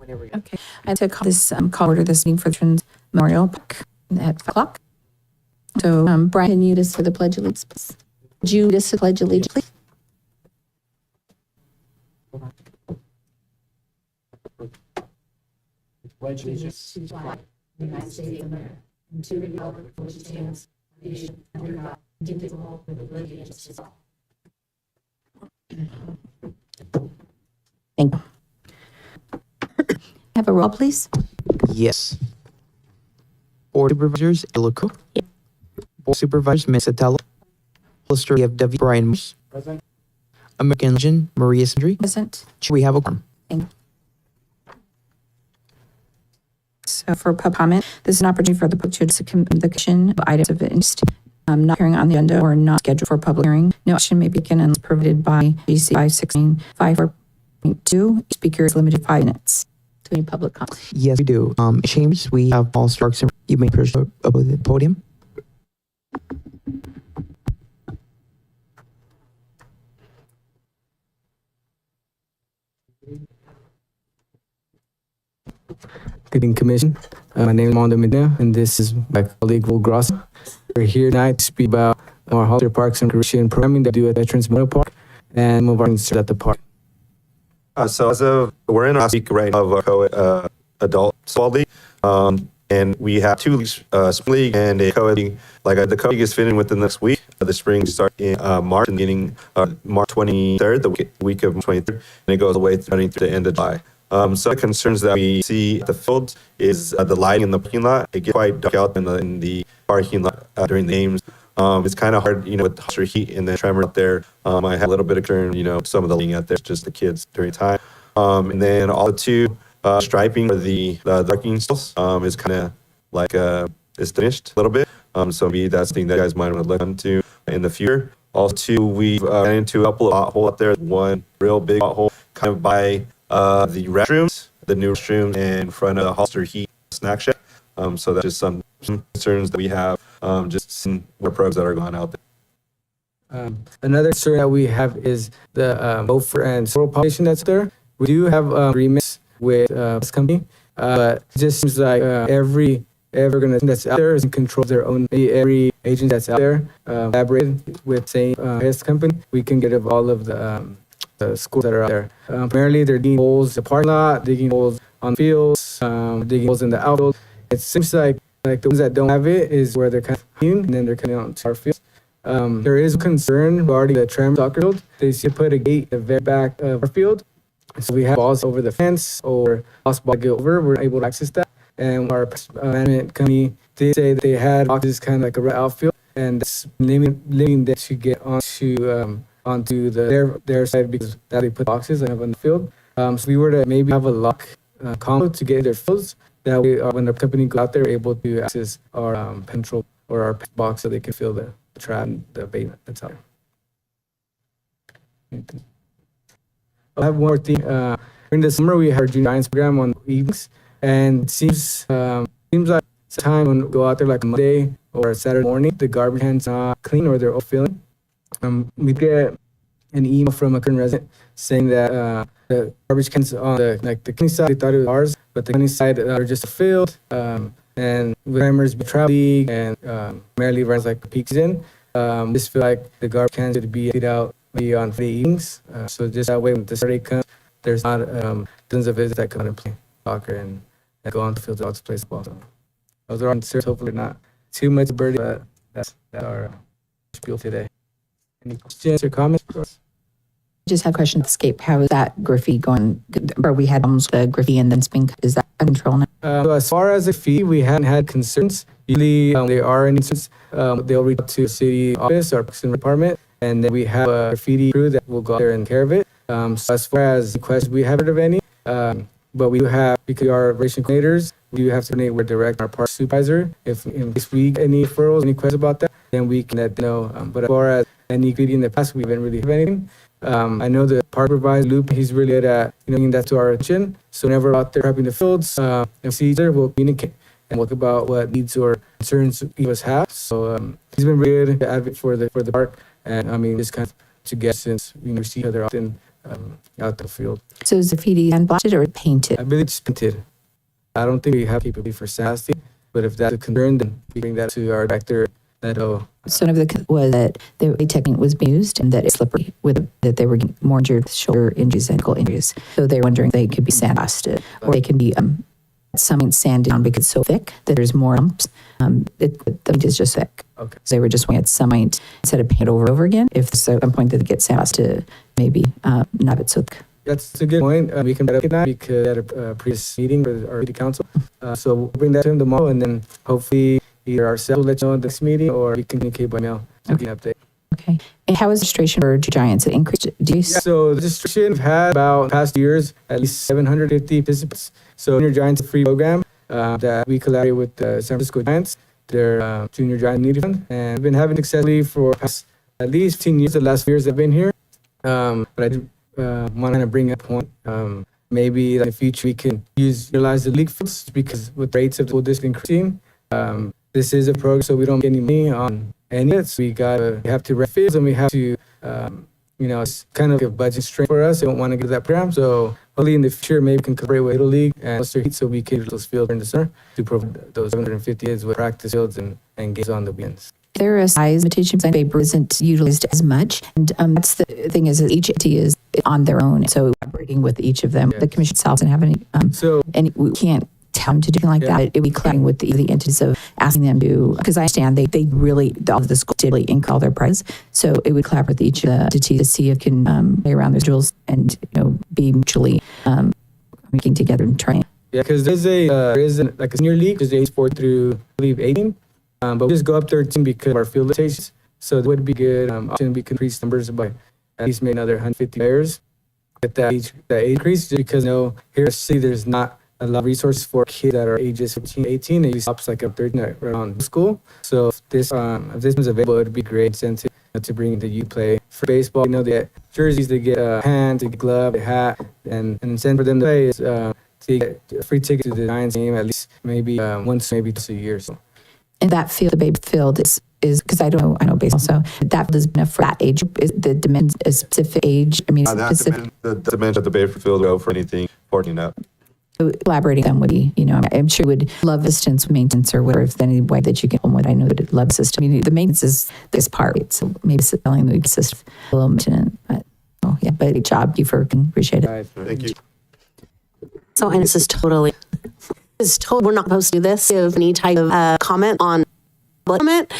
Okay, I had to call this call order this meeting for the Veterans Memorial Park at 5 o'clock. So, Brian, can you just for the Pledge of Allegiance, please? Would you just the Pledge of Allegiance, please? Pledge allegiance to the flag of the United States of America and to the republic for which it stands, one nation under God, indivisible, with liberty and justice for all. Thank you. Have a roll, please. Yes. Board Supervisors, Illico. Board Supervisors, Ms. Atella. Lister EFW, Brian Moose. Present. American Legion, Maria Sindri. Present. We have a quorum. Thank you. So for public comment, this is an opportunity for the public to address the commission of items of interest not hearing on the agenda or not scheduled for public hearing. No action may be taken unless provided by GC 51654.2. Speaker is limited to 5 minutes. To any public comment? Yes, we do. Chambers, we have Paul Starks. You may approach the podium. Good evening, Commission. My name is Mondo Medina, and this is my colleague Will Gross. We're here tonight to speak about our Halter Parks and Recreation programming that we do at Veterans Memorial Park and some of our concerns at the park. So as of we're in a week right now of our co-adult softball league, and we have 2 leagues, spring league and a co-ed league. The co-ed league is finishing within the next week. The spring starts in March, and beginning March 23rd, the week of 23rd, and it goes away running through the end of July. So the concerns that we see at the fields is the lighting in the parking lot. It gets quite dark out in the parking lot during the games. It's kind of hard, with the heat and the tremor out there. I have a little bit of concern, some of the lighting out there, just the kids during time. And then all the 2 striping for the parking stalls is kind of like it's finished a little bit. So maybe that's the thing that you guys might want to look into in the future. Also, 2, we've got into a couple of potholes out there. One real big pothole kind of by the restrooms, the new restrooms in front of the Hollister Heat Snack Shack. So that's just some concerns that we have, just seeing what programs that are going out there. Another concern that we have is the gopher and sorrel population that's there. We do have agreements with this company, but it just seems like every organization that's out there is in control of their own. Every agent that's out there collaborated with, say, this company, we can get rid of all of the schools that are out there. Primarily, they're digging holes in the parking lot, digging holes on fields, digging holes in the outfield. It seems like the ones that don't have it is where they're kind of clean, and then they're coming out to our fields. There is concern regarding the tram soccer field. They see put a gate at the very back of our field. So we have balls over the fence or possible to go over. We're able to access that. And our management company, they say that they had boxes kind of like a red outfield, and that's limiting them to get onto their side because that they put boxes and have on the field. So we were to maybe have a lock combo to get their fields. That way, when the company go out there, able to access our control or our box so they can fill the trap and the bait that's out there. I have one more thing. During the summer, we had our junior science program on evenings, and it seems like it's time when we go out there like Monday or Saturday morning, the garbage cans not clean or they're overfilling. We get an email from a current resident saying that the garbage cans on the county side, they thought it was ours, but the county side are just filled. And with members, travel league, and primarily runs like peaks in. Just feel like the garbage cans would be emptied out maybe on Friday evenings. So just that way, when the Saturday comes, there's not tons of visitors that come out and play soccer and go on the field to play ball. So those are our concerns. Hopefully not too much burden, but that's our spiel today. Any questions or comments? Just have a question. Escape. How is that graffiti going? Or we had almost the graffiti and then spin. Is that under control now? So as far as the fee, we haven't had concerns. Usually, there are any instances. They'll reach out to the city office or Parks and department, and then we have a graffiti crew that will go out there and care of it. So as far as the questions, we haven't heard of any. But we do have, because our relation coordinators, we do have to coordinate with our park supervisor. If in case we get any referrals, any questions about that, then we can let them know. But as far as any graffiti in the past, we haven't really had anything. I know the park supervisor, Luke, he's really good at bringing that to our attention. So whenever we're out there prepping the fields, if we see each other, we'll communicate and talk about what needs or concerns each of us have. So he's been really good to advocate for the park. And I mean, just kind of together since we see each other often. out the field. So is the graffiti sandblasted or painted? I believe it's painted. I don't think we have capability for sandblasting, but if that's a concern, then we bring that to our director. So one of the was that the technique was being used and that it's slippery with that they were getting more injured, shoulder injuries, ankle injuries. So they're wondering if they could be sandblasted or they can be some sand down because it's so thick that there's more bumps. The paint is just thick. Okay. So they were just wanting at some point instead of paint over and over again. If there's some point that it gets sandblasted, maybe not it so thick. That's a good point. We can better that because at a previous meeting with our city council. So we'll bring that to him tomorrow, and then hopefully either ourselves will let you know in this meeting or we can communicate by mail to get an update. Okay. And how is registration for Giants? It increased? Yeah, so the registration we've had about past years at least 750 participants. So Junior Giants is a free program that we collaborate with the San Francisco Giants, their Junior Giant Needy Fund, and we've been having successfully for past at least 10 years. The last years I've been here, but I did want to bring up a point. Maybe in the future we can utilize the league fields because with rates of the school district increasing. This is a program, so we don't get any money on any of it. We have to rent fields and we have to, it's kind of a budget strain for us. We don't want to get that program. So hopefully in the future, maybe we can collaborate with Little League and Cluster Heat so we can use those fields in the summer to provide those 750 kids with practice fields and games on the weekends. There are size limitations and paper isn't utilized as much. And that's the thing is that each entity is on their own. So collaborating with each of them, Yes. The commission itself doesn't have any, and we can't tell them to do anything like that. It would be collaborating with the entities of asking them to, because I understand they really, all of the schools did really increase all their price. So it would collaborate with each of the entities to see if it can play around their schedules and, be mutually working together and trying. Yeah, because there is like a senior league, there's age 4 through, I believe, 18. But we just go up 13 because of our field limitations. So it would be good option we could increase numbers by at least maybe another 150 players. Get that age increase just because here at city there's not a lot of resources for kids that are ages 15, 18. It stops like at 13 around school. So if this was available, it would be great incentive to bring the youth play. For baseball, they get jerseys, they get hands, they get glove, a hat, and incentive for them to play is to get a free ticket to the Giants game at least maybe once, maybe twice a year. So. And that field, the baby field is because I know baseball, so that is for that age. Is the dimension a specific age? I mean, specific. The dimension of the Bayford Field go for anything 14 up. Collaborating them would be, I'm sure would love assistance, maintenance, or whatever, if any way that you can help with. I know that it love system. I mean, the maintenance is this part, right? So maybe selling the system a little maintenance, but great job. Thank you for appreciate it. Right. Thank you. So, and this is totally, we're not supposed to do this, give any type of comment on comment,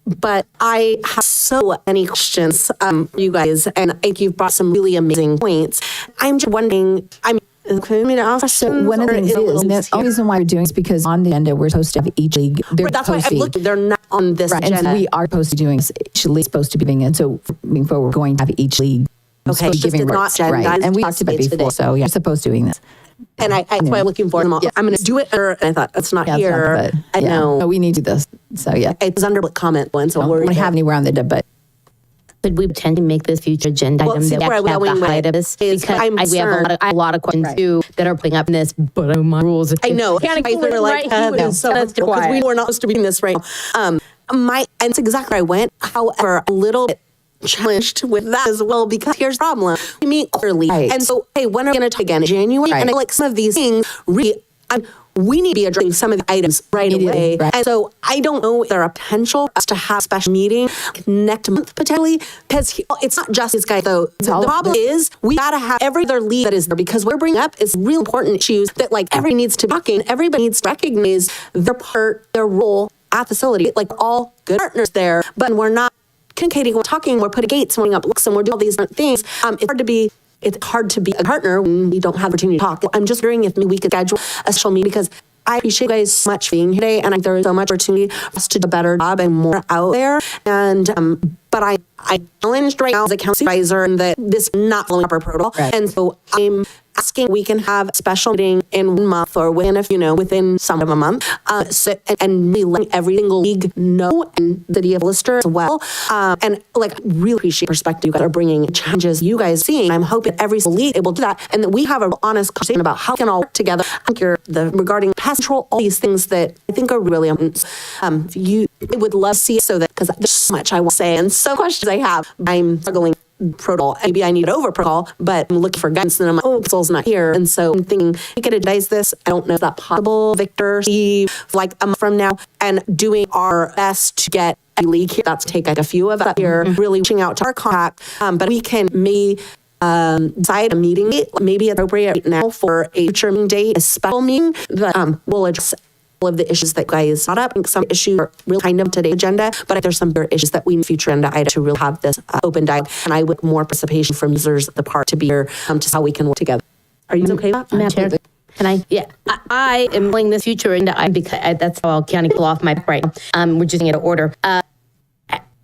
but I have so many questions, you guys, and I think you've brought some really amazing points. I'm just wondering, can we ask questions? One of the things is, and the only reason why we're doing is because on the agenda, we're supposed to have each league. That's why I'm looking, they're not on this right, agenda. and so we are supposed to doing, each league supposed to be doing it. So moving forward, we're going to have each league. Okay, it's just not agenda. Right, and we talked about it before, so you're supposed to doing this. And that's why I'm looking for them. I'm going to do it, and I thought, it's not Yeah, here. it's not, I know. No, we need to do this. So, yeah. It's under comment one, so We we're don't have anywhere on the, but Could we potentially make this future agenda Well, item see that we where I'm actually have going the with height of it this? is Because I'm we have a lot of questions too that are putting up in this, but my rules. I know. County Guys clerk, were like, right? that's so That's because quiet. we were not supposed to be doing this right now. And it's exactly where I went. However, a little bit challenged with that as well because here's the problem. We meet quarterly. Right. And so, hey, when are we going to talk again? January? Right. And I like some of these things we need to be addressing some of the items right Immediately, away. right. And so I don't know if there are potential for us to have a special meeting next month potentially because it's not just this guy though. The problem is we got to have every other league that is there because we're bringing up is real important issues that like everybody needs to be talking. Everybody needs to recognize their part, their role at the facility. Like all good partners there, but we're not communicating, we're talking, we're putting gates, we're putting up looks, and we're doing all these different things. It's hard to be a partner when we don't have the opportunity to talk. I'm just wondering if maybe we could schedule a special meeting because I appreciate you guys so much being here today, and there is so much opportunity for us to do a better job and more out there. And but I challenged right now as a council supervisor and that this is not following proper protocol, Right. and so I'm asking we can have a special meeting in 1 month or within some of a month, and we let every single league know and the DF lister as well, and like really appreciate the perspective you guys are bringing, challenges you guys seeing. I'm hoping every single league is able to do that, and that we have an honest conversation about how we can all work together. Regarding pest control, all these things that I think are really important. I would love to see it so that because there's so much I want to say and so questions I have. I'm struggling protocol. Maybe I need it over protocol, but I'm looking for guidance and I'm like, oh, Pencil's not here. And so I'm thinking, we could advise this. I don't know if that's possible, Victor, Steve, like a month from now, and doing our best to get a league here. That's take like a few of us here, really reaching out to our contact. But we can maybe decide a meeting date, maybe appropriate right now for a future meeting date, a special meeting that we'll address all of the issues that guys brought up. I think some issues are really kind of today's agenda, but there's some bigger issues that we need future agenda item to really have this open dialogue. And I would more participation from users at the part to be here to see how we can work together. Are you okay with that? Madam Chair, can I? Yeah, I am playing this future into because that's how I'll kind of pull off my right. We're just getting it to order.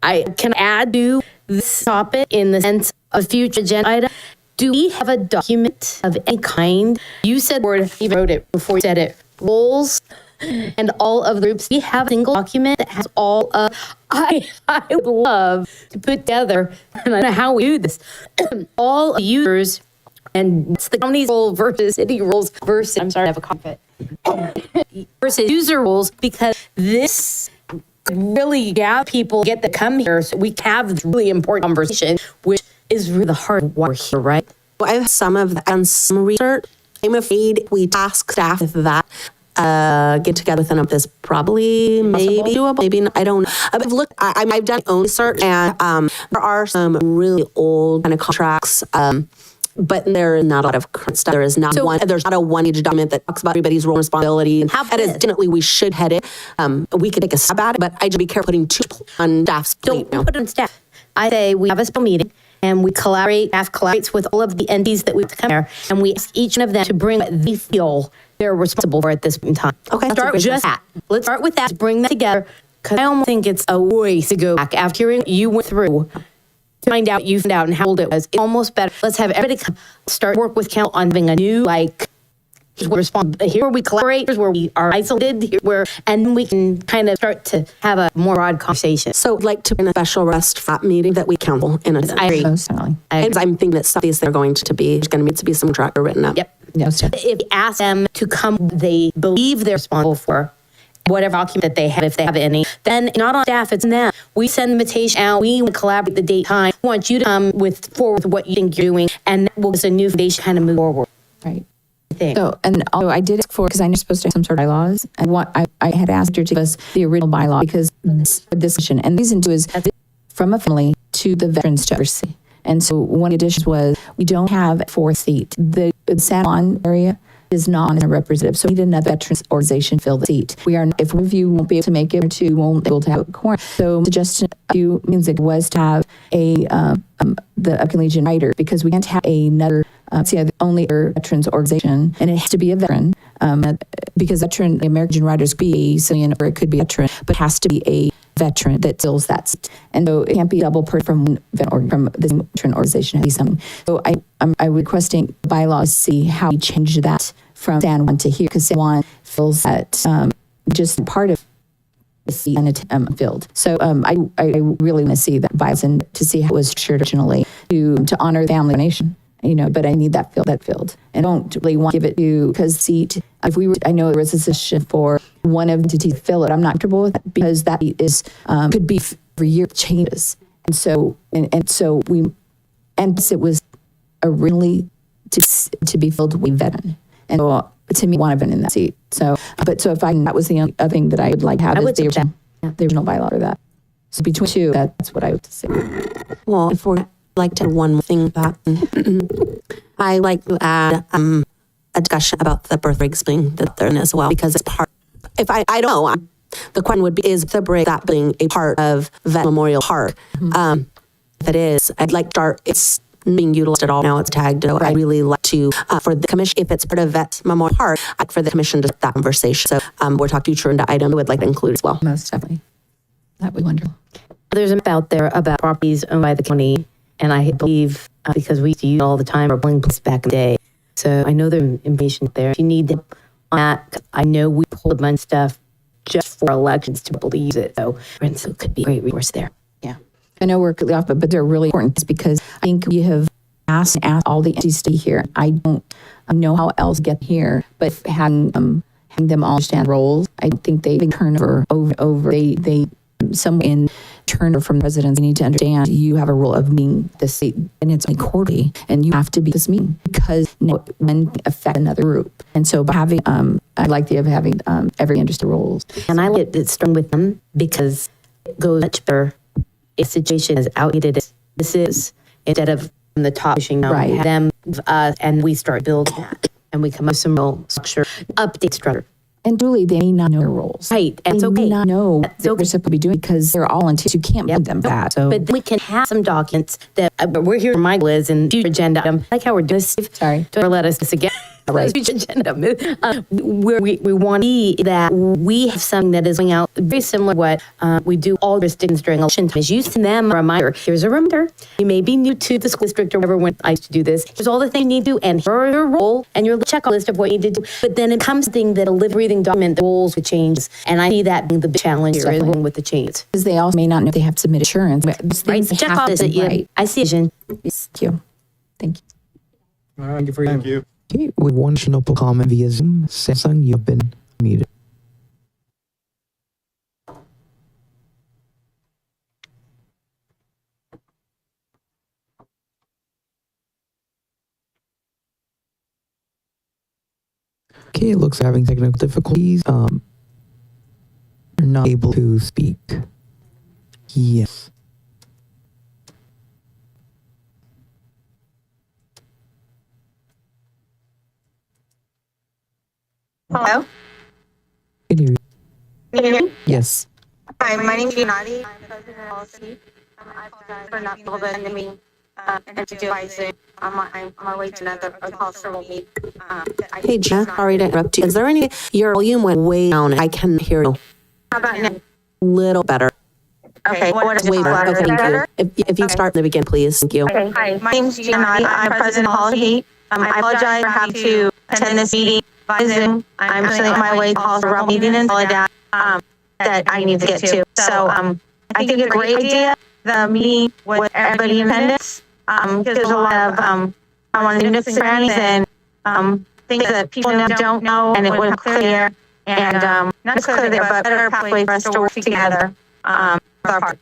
I can add to this topic in the sense of future agenda item. Do we have a document of any kind? You said word, you wrote it before you said it. Roles and all of the groups. We have a single document that has all of. I would love to put together, and I don't know how we do this. All of users. And it's the county's role versus city rules versus, I'm sorry, I have a conflict, versus user rules, because this could really have people get to come here so we have this really important conversation, which is really the heart of what we're here, right? Well, I have some of that and some research. I'm afraid we task staff with that. Get together within this probably maybe doable, maybe not, I don't know. I've looked, I've done my own research, and there are some really old kind of contracts, but there is not a lot of current stuff. There is not there's not a one-page document that talks about everybody's role and responsibility. And that is definitely we should head it. We could take a stab at it, but I just be careful putting too on staff's plate. Don't put it on staff. I say we have a special meeting and we collaborate, staff collaborates with all of the entities that we have to come here, and we ask each one of them to bring what they feel they're responsible for at this point in time. Okay. Start with just that. Let's start with that, bring that together, because I almost think it's a waste to go back after hearing what you went through. To find out, you found out, and how old it was. It's almost better. Let's have everybody come, start work with council on having a new, here's where we collaborate, here's where we are isolated, and we can kind of start to have a more broad conversation. So I'd like to bring a special rest for that meeting that we counsel in a I agree. Certainly. And I'm thinking that some of these they're going to be, there's going to need to be some tracker written up. Yep. No, sir. If you ask them to come, they believe they're responsible for whatever document that they have, if they have any, then not on staff, it's on them. We send the invitation out, we collaborate the date time, we want you to come forward with what you think you're doing, and that will give us a new foundation to kind of move forward. Right. Thing. So, and although I did ask for, because I know you're supposed to have some sort of bylaws, and I had asked her to give us the original bylaw, because this discussion, and the reason too is from a family to the veterans to oversee. And so one addition was, we don't have a fourth seat. The San Juan area is not a representative, so we need another veterans organization fill the seat. We are, if one of you won't be able to make it, or two won't be able to have a quorum. So suggestion a few means it was to have the American Legion writer, because we can't have another the only other veterans organization, and it has to be a veteran, because the American Legion writers could be a civilian or it could be a veteran, but it has to be a veteran that fills that seat. And so it can't be double from one or from the veteran organization. It has to be something. So I'm requesting bylaws to see how we change that from San Juan to here, because San Juan fills that just part of the seat and filled. So I really want to see that bylaws and to see how it was structured originally to honor the family donation. But I need that filled. And I don't really want to give it to, because seat, I know there was a suggestion for one entity to fill it. I'm not comfortable with that, because that is, could be for year changes. And so it was originally to be filled with veteran. And so, to me, one of them in that seat. So if that was the only other thing that I would like to have, is the original bylaw for that. So between two, that's what I would say. Well, if we're like to add one more thing that I like to add a discussion about the birth breaks being there as well, because it's part. If I don't know, the question would be: is the break that being a part of Vet Memorial Park? If it is, I'd like to start. It's being utilized at all now. It's tagged. So I really like to for the commission, if it's part of Vet Memorial Park, for the commission to have that conversation. So we're talking future into item. I would like to include as well. Most definitely, that would be wonderful. There's a map out there about properties owned by the county. And I believe, because we used to use it all the time, our polling place back in the day. So I know there's information there. If you need help on that, I know we pulled a bunch of stuff just for elections to be able to use it. So it could be a great resource there. Yeah. I know we're off, but they're really important, because I think we have asked all the entities to be here. I don't know how else to get here, but having them all understand roles, I think they turn over. They some in turnover from residents, you need to understand you have a rule of meeting the state, and it's only quarterly, and you have to be this meeting because when affect another group. And so by having, I like the idea of having every understood roles. And I like it strong with them because it goes much better if the situation is outdated as this is, instead of from the top pushing down Right. them, and we start building that, and we come up with some real structure, update structure. And truly, they may not know their roles. Right, and it's They may okay. not know That's what okay. they're supposed to be doing because they're all into. You can't blame them for that. So, But then we can have some documents that we're here. My Liz and future agenda item, like how we're doing this. Sorry. Don't let us this again. Right. Future agenda item, where we want to be that we have something that is going out very similar to what we do all jurisdictions during election time. Is you send them a reminder. Here's a reminder. You may be new to the school district or whatever when I used to do this. Here's all the things you need to do, and here your role and your checklist of what you need to do. But then it comes thing that a live breathing document, the rules with changes, and I see that being the big challenge here is Definitely. with the changes. because they also may not know they have to submit assurance. These Right, things check have off to this. be Yeah, right. I see vision. Thank you. Thank you. Thank you for your time. Thank you. Okay, with one additional comment via Zoom, Samsung, you have been muted. Okay, it looks like having technical difficulties. You're not able to speak. Yes. Hello? Can you hear you? Can you hear me? Yes. Hi, my name is Giannotti. I'm president of policy. I apologize for not being able to attend the meeting and to advise it on my way to another call several meetings. Hey, Jenna, sorry to interrupt you. Is there any, your volume went way down. I can hear you How about now? a little better. Okay, what is it? Way better. Okay, Is that thank you. better? If you start from the beginning, please. Thank you. Okay, hi, my name is Giannotti. I'm president of policy. I apologize for having to attend this meeting by Zoom. I'm actually on my way to call several meeting in Soledad that I need to get to. So I think it's a great idea, the meeting with everybody in attendance. There's a lot of I want to new surroundings and things that people now don't know, and it was clear and not just clear there, but better pathway for us to work together with our park.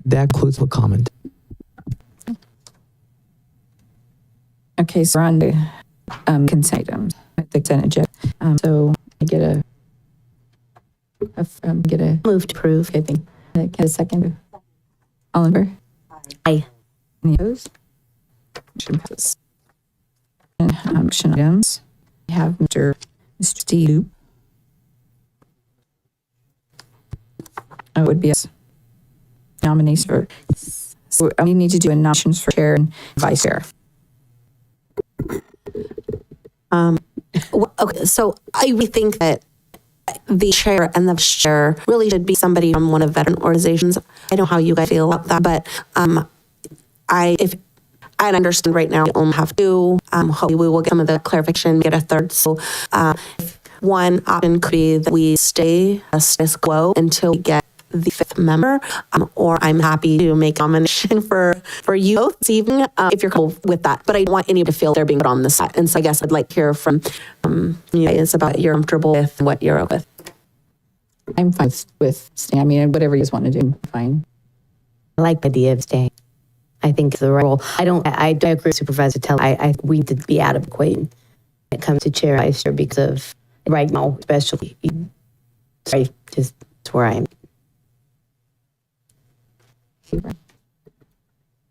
That concludes the comment. Okay, so we're on the consent items, the consent agenda. So I get a Move to approve. okay, thank you. Get a second. All in favor? Aye. Any opposed? Motion passes. And action items. We have Mr. Steve. It would be a nomination for. So we need to do a nominations for chair and vice chair. Okay, so I really think that the chair and the vice chair really should be somebody from one of veteran organizations. I don't know how you guys feel about that, but I understand right now we only have two. Hopefully we will get some of the clarification, get a third. So one option could be that we stay a status quo until we get the fifth member, or I'm happy to make a nomination for you both this evening if you're cool with that. But I don't want anybody to feel they're being put on the spot. And so I guess I'd like to hear from you guys about you're comfortable with what you're okay with. I'm fine with staying. I mean, whatever you guys want to do, fine. I like the idea of staying. I think it's the right role. I agree with Supervisor Tell. We need to be out of equation when it comes to chair, vice chair, because of right now, especially. Sorry, just it's where I am.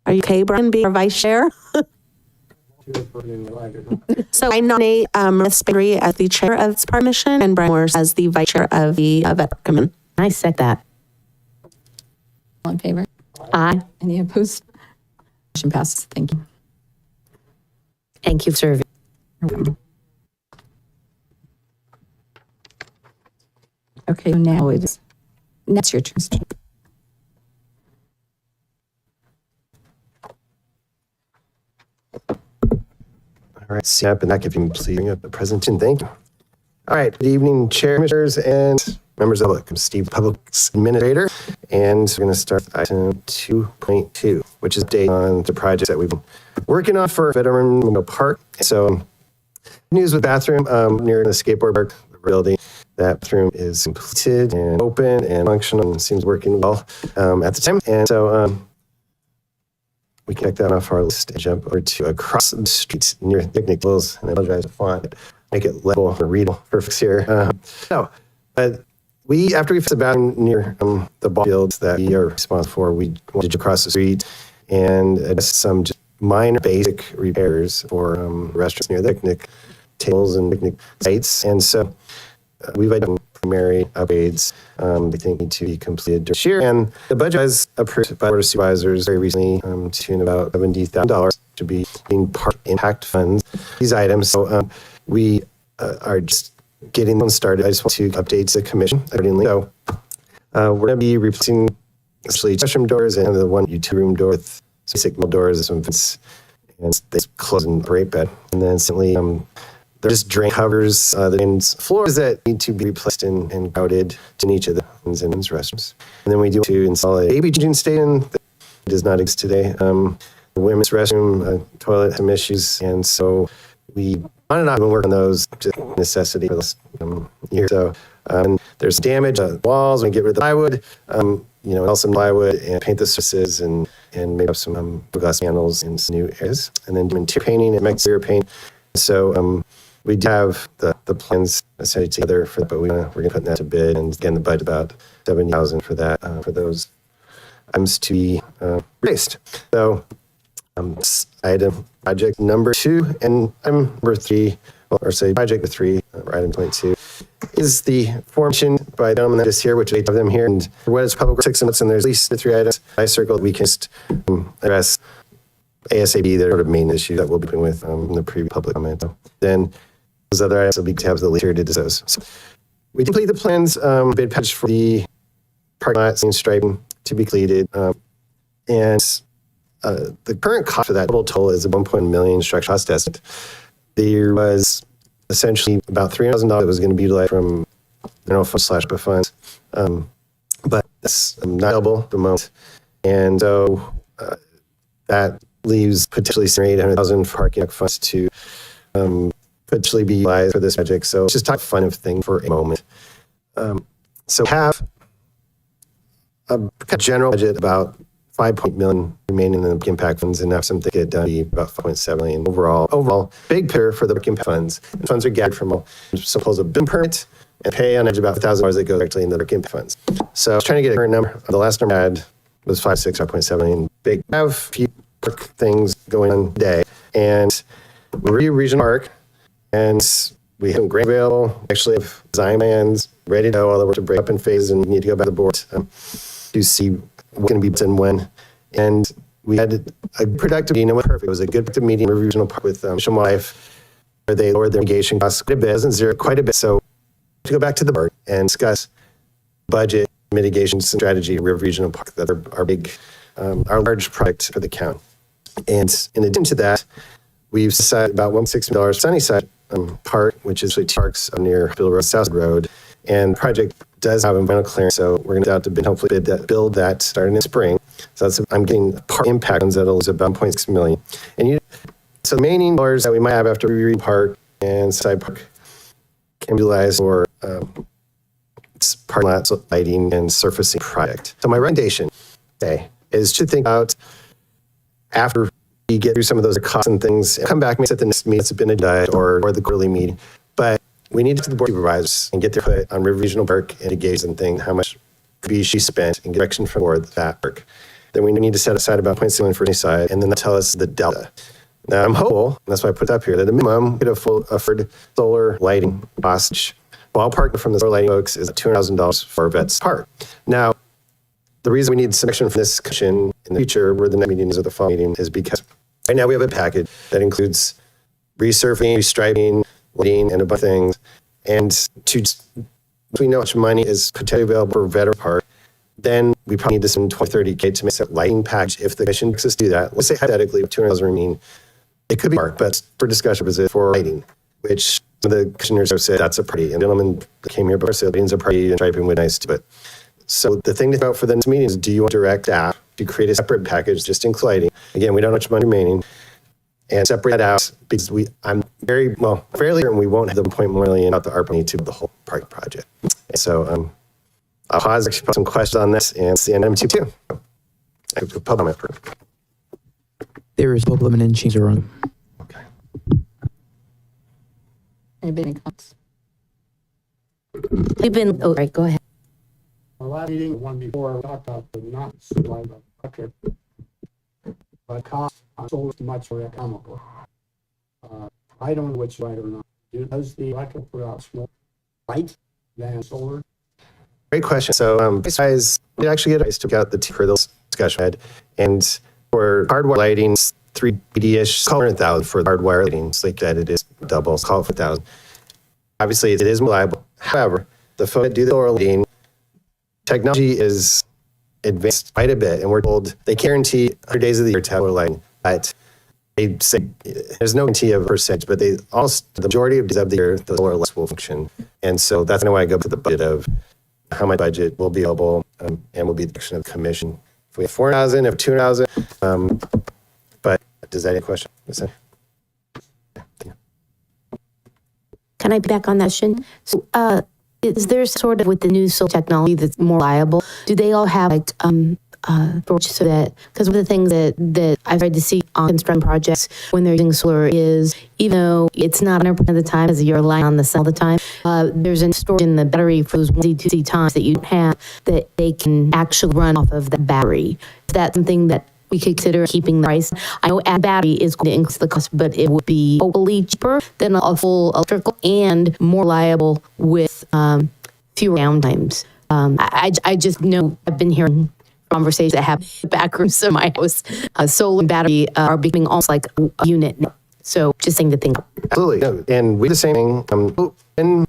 Are you okay, Brian, being our vice chair? So I nominate Ms. Spindry as the chair of this mission and Brian Morris as the vice chair of the vet commission. I said that. All in favor? Aye. Any opposed? Motion passes. Thank you. Thank you for serving. Okay, so now it's your turn. All right, Snap and that if you can please bring up the presentation. Thank you. All right, good evening, Chair, Commissioners, and members of the public. I'm Steve, Public Administrator, and we're going to start with item 2.2, which is update on the projects that we've been working on for Veteran Memorial Park. So, news with bathroom near the skateboard park. The building. That bathroom is completed and open and functional and seems working well at the time. And so we can check that off our list and jump over to across the street near picnic tables. And I apologize for font, make it level or readable for folks here. But after we fixed the bathroom near the ball fields that we are responsible for, we wanted to cross the street and address some just minor basic repairs for restaurants near the picnic tables and picnic sites. And so we've identified primary upgrades they think need to be completed this year. And the budget was approved by the Board of Supervisors very recently to tune about $70,000 to be being part impact funds, these items. So we are just getting them started. I just want to update the commission accordingly. So we're going to be replacing essentially restroom doors and the one utility room door with basic doors, some vents, and they close and operate bed. And then simply there's drain covers, the floors that need to be replaced and grouted in each of the men's and women's restrooms. And then we do to install a baby changing station that does not exist today. The women's restroom toilet has some issues, and so we on and off been working on those, just necessity for this year. So and there's damage on walls. We get rid of the plywood, else some plywood and paint the surfaces and make up some glass panels in some new areas. And then do interior painting and exterior paint. So we do have the plans essentially together for that, but we're going to put that to bid. And again, the budget about $70,000 for that, for those items to be replaced. So item project number 2 and number 3, project 3, item 22, is the formation by the gentleman that is here, which 8 of them here. And for what is public works 6 months, and there's at least 3 items I circled we can just address ASAP. They're sort of main issue that we'll be dealing with in the previous public comment. So then those other items will be tabs the leader to those. So we complete the plans bid package for the parking lot and striping to be completed. And the current cost for that total is a $1.1 million structural cost estimate. There was essentially about $300,000 that was going to be utilized from general fund / funds, but that's not double the amount. And so that leaves potentially $800,000 for parking funds to potentially be utilized for this project. So it's just a fun of thing for a moment. So have a general budget about $5 million remaining in the impact funds, and have something get done be about $5.7 million overall. Big picture for the impact funds. And funds are gathered from suppose a building permit and pay on average about $1,000 that goes directly into the impact funds. So I was trying to get a current number. The last number I had was $5.7 million. Big. I have a few things going on today, and we're regional park, and we have grant available. Actually, have design plans ready to go. All the work to break up in phases, and we need to go back to the board to see what's going to be built and when. And we had a productive meeting. It was perfect. It was a good meeting in regional park with Fish and Wildlife, where they lowered their mitigation costs quite a bit. It wasn't zero, quite a bit. So to go back to the board and discuss budget mitigation strategy in River Regional Park. That's our big, our large project for the county. And in addition to that, we've decided about $1.6 million Sunnyside Park, which is actually 2 parks near Bill Road, South Road. And the project does have environmental clearance, so we're going to out to bid, hopefully build that starting in spring. So I'm getting part impact funds that'll lose about $1.6 million. And so the remaining dollars that we might have after we read park and side park can be utilized for parking lots, lighting, and surfacing project. So my recommendation today is to think about after we get through some of those costs and things, come back maybe at the next meeting that's been adjusted or the quarterly meeting. But we need to get to the board of supervisors and get their put on River Regional Park and engage and think how much could be she spent in direction for that park. Then we need to set aside about $0.7 million for any side, and then they'll tell us the delta. Now I'm hopeful, and that's why I put it up here, that a minimum get a full afford solar lighting cost. Ballpark from the solar lighting folks is $200,000 for Vets Park. Now, the reason we need selection from this commission in the future, where the next meeting is or the fall meeting, is because right now we have a package that includes resurfacing, restriping, lighting, and a bunch of things. And we know how much money is potentially available for Veteran Park, then we probably need to spend $20,000-$30,000 to make that lighting package if the commission makes us do that. Let's say hypothetically, $200,000 remaining. It could be park, but for discussion, was it for lighting, which some of the commissioners have said that's a pretty, and gentlemen that came here before said lighting's a pretty, and striping would be nice too. But so the thing to think about for the next meeting is, do you want to direct staff to create a separate package just include lighting? Again, we don't have much money remaining, and separate that out because I'm fairly certain we won't have the 1.1 million out the ARPA money to the whole park project. And so I'll pause, actually put some questions on this, and it's the end of item 2. I have a public comment. There is public comment and change around. Okay. Anybody comments? We've been, oh, right, go ahead. Our last meeting, the one before, we talked about the not supply of electric, but cost on solar is much more economical. I don't know which is right or not. Does the electric put out more light than solar? Great question. So, besides, we actually get to out the two for this discussion head, and for hardwire lighting, 3D-ish, call it 1,000 for hardwire lighting. It's like that, it is double, call it 1,000. Obviously, it is reliable. However, the folks that do the solar lighting, technology is advanced quite a bit, and we're told they guarantee 100 days of the year to have solar lighting, but they say there's no guarantee of percentage, but the majority of days of the year, the solar lights will function. And so that's why I go to the budget of how much budget will be available and will be the direction of the commission. If we have 4,000, if 2,000, but does that answer your question? Can I back on that question? So, is there sort of with the new solar technology that's more reliable? Do they all have like storage so that, because one of the things that I've tried to see on construction projects when they're using solar is, even though it's not 100% of the time because you're relying on the sun all the time, there's a storage in the battery for those 1C, 2C times that you don't have that they can actually run off of the battery. Is that something that we could consider keeping the price? I know a battery is going to increase the cost, but it would be hopefully cheaper than a full electrical and more reliable with fewer downtimes. I just know I've been hearing conversations that have back rooms in my house. Solar and battery are becoming almost like a unit now. So just thing to think of. Absolutely. No, and we do the same thing. And come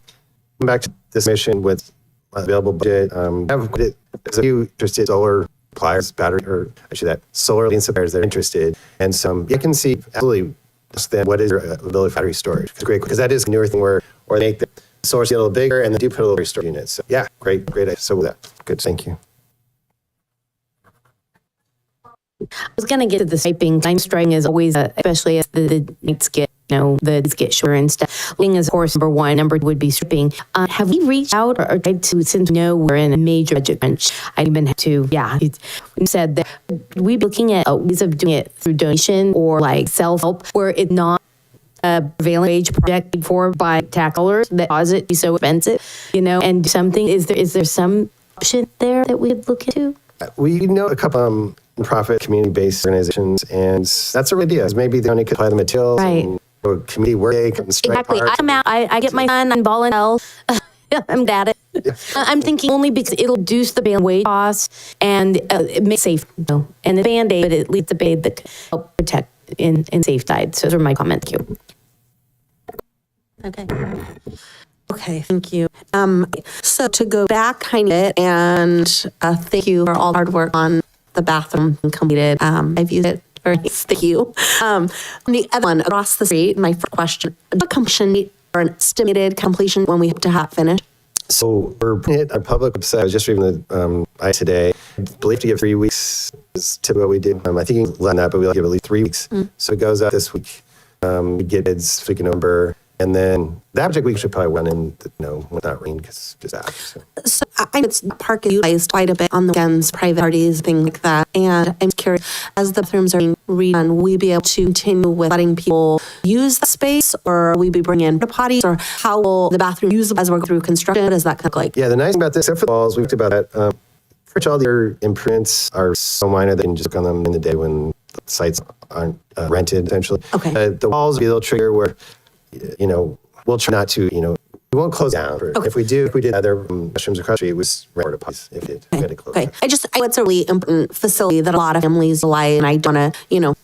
back to this mission with available budget. There's a few interested solar suppliers, battery, or actually that solar lighting suppliers that are interested. And some, you can see absolutely what is your availability of battery storage. It's great, because that is a newer thing where they make the source a little bigger and they do put a little storage units. So yeah, great. So with that, good, thank you. I was going to get to the striping. Time striping is always, especially as the nights get, the days get shorter and stuff. Lighting is, of course, number one. Number two would be striping. Have we reached out or tried to, since we know we're in a major budget crunch, I even had to, we said that we're looking at ways of doing it through donation or like self-help where it's not a prevailing wage project paid for by tacklers that cause it to be so expensive, and something, is there some option there that we could look into? We know a couple nonprofit community-based organizations, and that's a real idea. Maybe they only could apply the materials. Right. And community work day, and exactly. I come out, I get my son on ball and L. I'm at it. Yeah. I'm thinking only because it'll reduce the band wage costs and it makes it safe. And the Band-Aid, but it leads the Band-Aid that can help protect in safe side. So those are my comments. Thank you. Okay, thank you. So to go back kind of and thank you for all the hard work on the bathroom completed. I've used it. Very nice, thank you. The other one across the street, my first question, a completion date or an estimated completion when we hope to have finished? So we're putting it on public website. I was just reading the today. I believe to give 3 weeks is typically what we do. I think you can let that, but we'll give at least 3 weeks. So it goes out this week. We get bids week in November. And then that project we should probably run in, without rain, because it's just out. So I know it's park is utilized quite a bit on the weekends, private parties, things like that. And I'm curious, as the bathrooms are being redone, will we be able to continue with letting people use the space, or will we be bringing in porta potties, or how will the bathroom use as we're going through construction? What does that look like? Yeah, the nice thing about this, except for the walls, we talked about that. Pretty all the improvements are so minor that you can just work on them in the day when the sites aren't rented, essentially. Okay. The walls will be a little trickier where, we'll try not to, we won't close down. Okay. If we did other restrooms across the street, it was porta potties if it had to close. Okay. I know it's a really important facility that a lot of families rely, and I don't want to,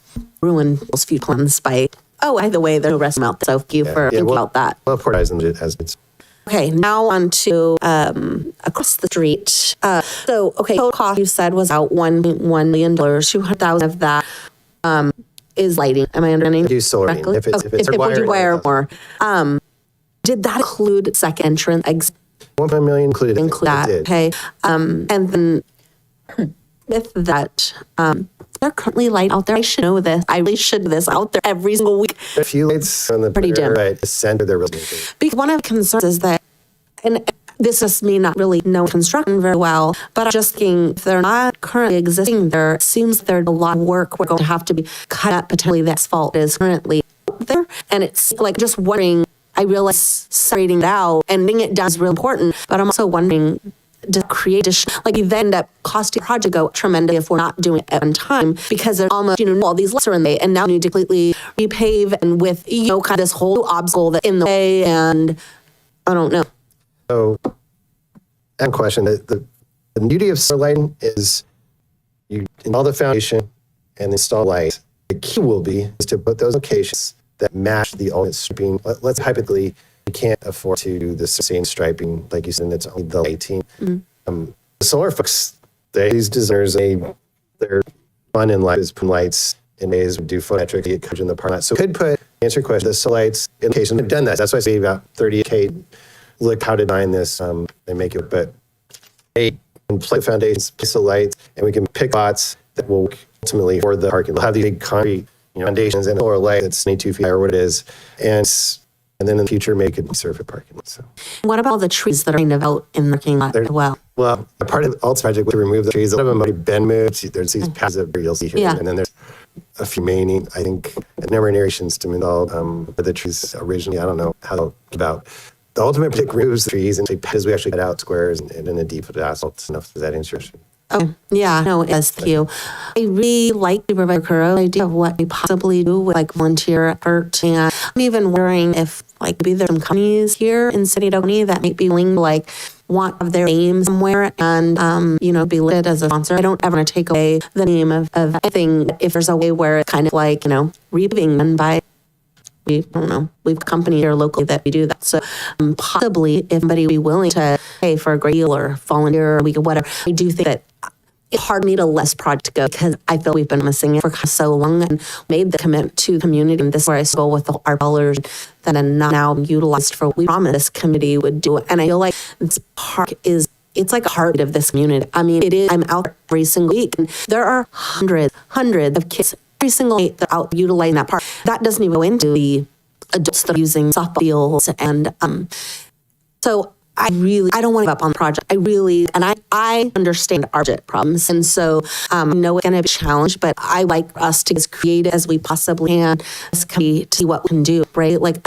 ruin people's future plans by, by the way, there's no restroom out there. So thank you for thinking about that. Well, porta potties as it's. Okay, now on to across the street. Total cost you said was out $1.1 million. 200,000 of that is lighting. Am I understanding? Do solar correctly? if it's required. If we require more. Did that include second entrance exit? 1.1 million included that. Okay. And then with that, They're currently light out there. I should know this. I really should know this out there every single week. A few lights on the Pretty dim. right, the center, they're really dim. Because one of the concerns is that, and this is me not really knowing construction very well, but I'm just thinking if they're not currently existing there, it seems there's a lot of work we're going to have to be cut up. Potentially the asphalt is currently there. And it's like just wondering, I realize separating it out and bringing it down is really important, but I'm also wondering, to create like you then end up costing the project go tremendously if we're not doing it at one time because there's almost all these lights are in the and now you need to completely repave and with kind of this whole obstacle that's in the way and I don't know. So, I have a question. The beauty of solar lighting is you install the foundation and install lights. The key will be is to put those locations that match the ultimate striping. Let's hypothetically. You can't afford to do the same striping, like you said, and it's only the lighting. The solar folks, these designers, they're fun in light is putting lights in ways we do photometric, get coverage in the parking lot. So could put, answer your question, the solar lights in location. They've done that. That's why I say about 30K. Look how to design this. They make it, but they can play foundations, place the lights, and we can pick spots that will work ultimately for the parking. We'll have these big concrete foundations and a solar light that's 22 feet high or what it is. And then in the future, make it surface parking. So, what about all the trees that are kind of out in the parking lot as well? Well, a part of the Alts project was to remove the trees. A lot of them already been moved. There's these paths that you'll see here, and then there's a few remaining. I think a number of narrations to install the trees originally. I don't know how about. The ultimate project removes the trees and because we actually cut out squares and in a deep of asphalt enough. Does that answer your question? Oh, yeah, no, yes, thank you. I really like Supervisor Curro's idea of what we possibly do with like volunteer effort. And I'm even wondering if like maybe there's some companies here in City of Oconee that might be willing to like want to have their name somewhere and, be listed as a sponsor. I don't ever want to take away the name of anything if there's a way where it's kind of like, repaving done by we don't know. We've company here locally that we do that. So possibly if somebody would be willing to pay for a great deal or volunteer or we could whatever. I do think that it's hard for me to let this project go because I feel we've been missing it for so long and made the commitment to the community. And this is where I struggle with our dollars that are not now utilized for what we promised this committee would do. And I feel like this park it's like a heartbeat of this community. I mean, it is. I'm out every single week and there are hundreds of kids every single night that are out utilizing that park. That doesn't even go into the adults that are using softball fields. And so I don't want to give up on the project. I understand our budget problems. And so I know it's going to be a challenge, but I like us to be as creative as we possibly can to see what we can do, right? Like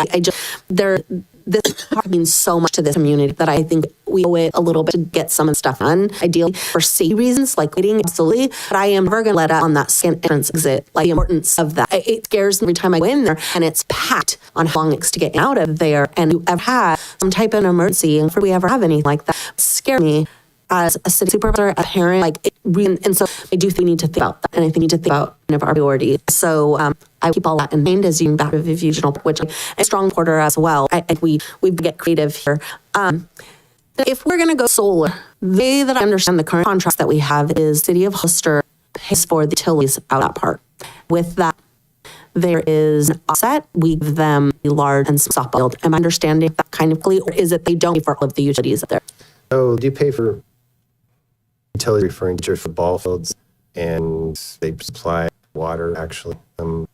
this park means so much to this community that I think we owe it a little bit to get some of the stuff done, ideally for safety reasons, like lighting, absolutely. But I am never going to let up on that second entrance exit, like the importance of that. It scares me every time I go in there and it's packed on how long it's to get out of there. And you ever had some type of emergency, and if we ever have anything like that, it scares me as a city supervisor, a parent, and so I do think we need to think about that. And I think we need to think about one of our priorities. So I keep all that in mind as you back of regional, which I'm a strong supporter as well. We get creative here. If we're going to go solar, the way that I understand the current contract that we have is City of Hollister pays for the utilities out of that park. With that, there is an offset. We give them a large and softball field. Am I understanding that kind of clearly, or is it they don't pay for all of the utilities out there? So do you pay for utility referring to for ball fields and they supply water actually?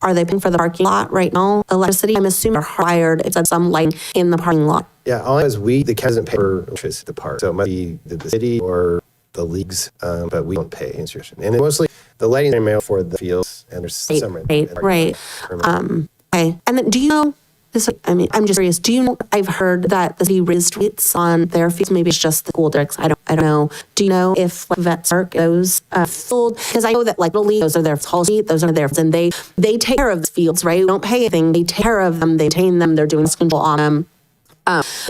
Are they paying for the parking lot right now? Electricity, I'm assuming, are hired. It's some lighting in the parking lot. Yeah, all it is the county doesn't pay for electricity at the park. So it might be the city or the leagues, but we don't pay institution. And mostly the lighting is mail for the fields and there's some right. Okay. And then do you know, I'm just curious. Do you know? I've heard that the city raised rates on their fees. Maybe it's just the school districts. I don't know. Do you know if Vets Park those filled? Because I know that Little League, those are their policy. Those are theirs, and they take care of the fields, right? They don't pay anything. They take care of them. They maintain them. They're doing control on them.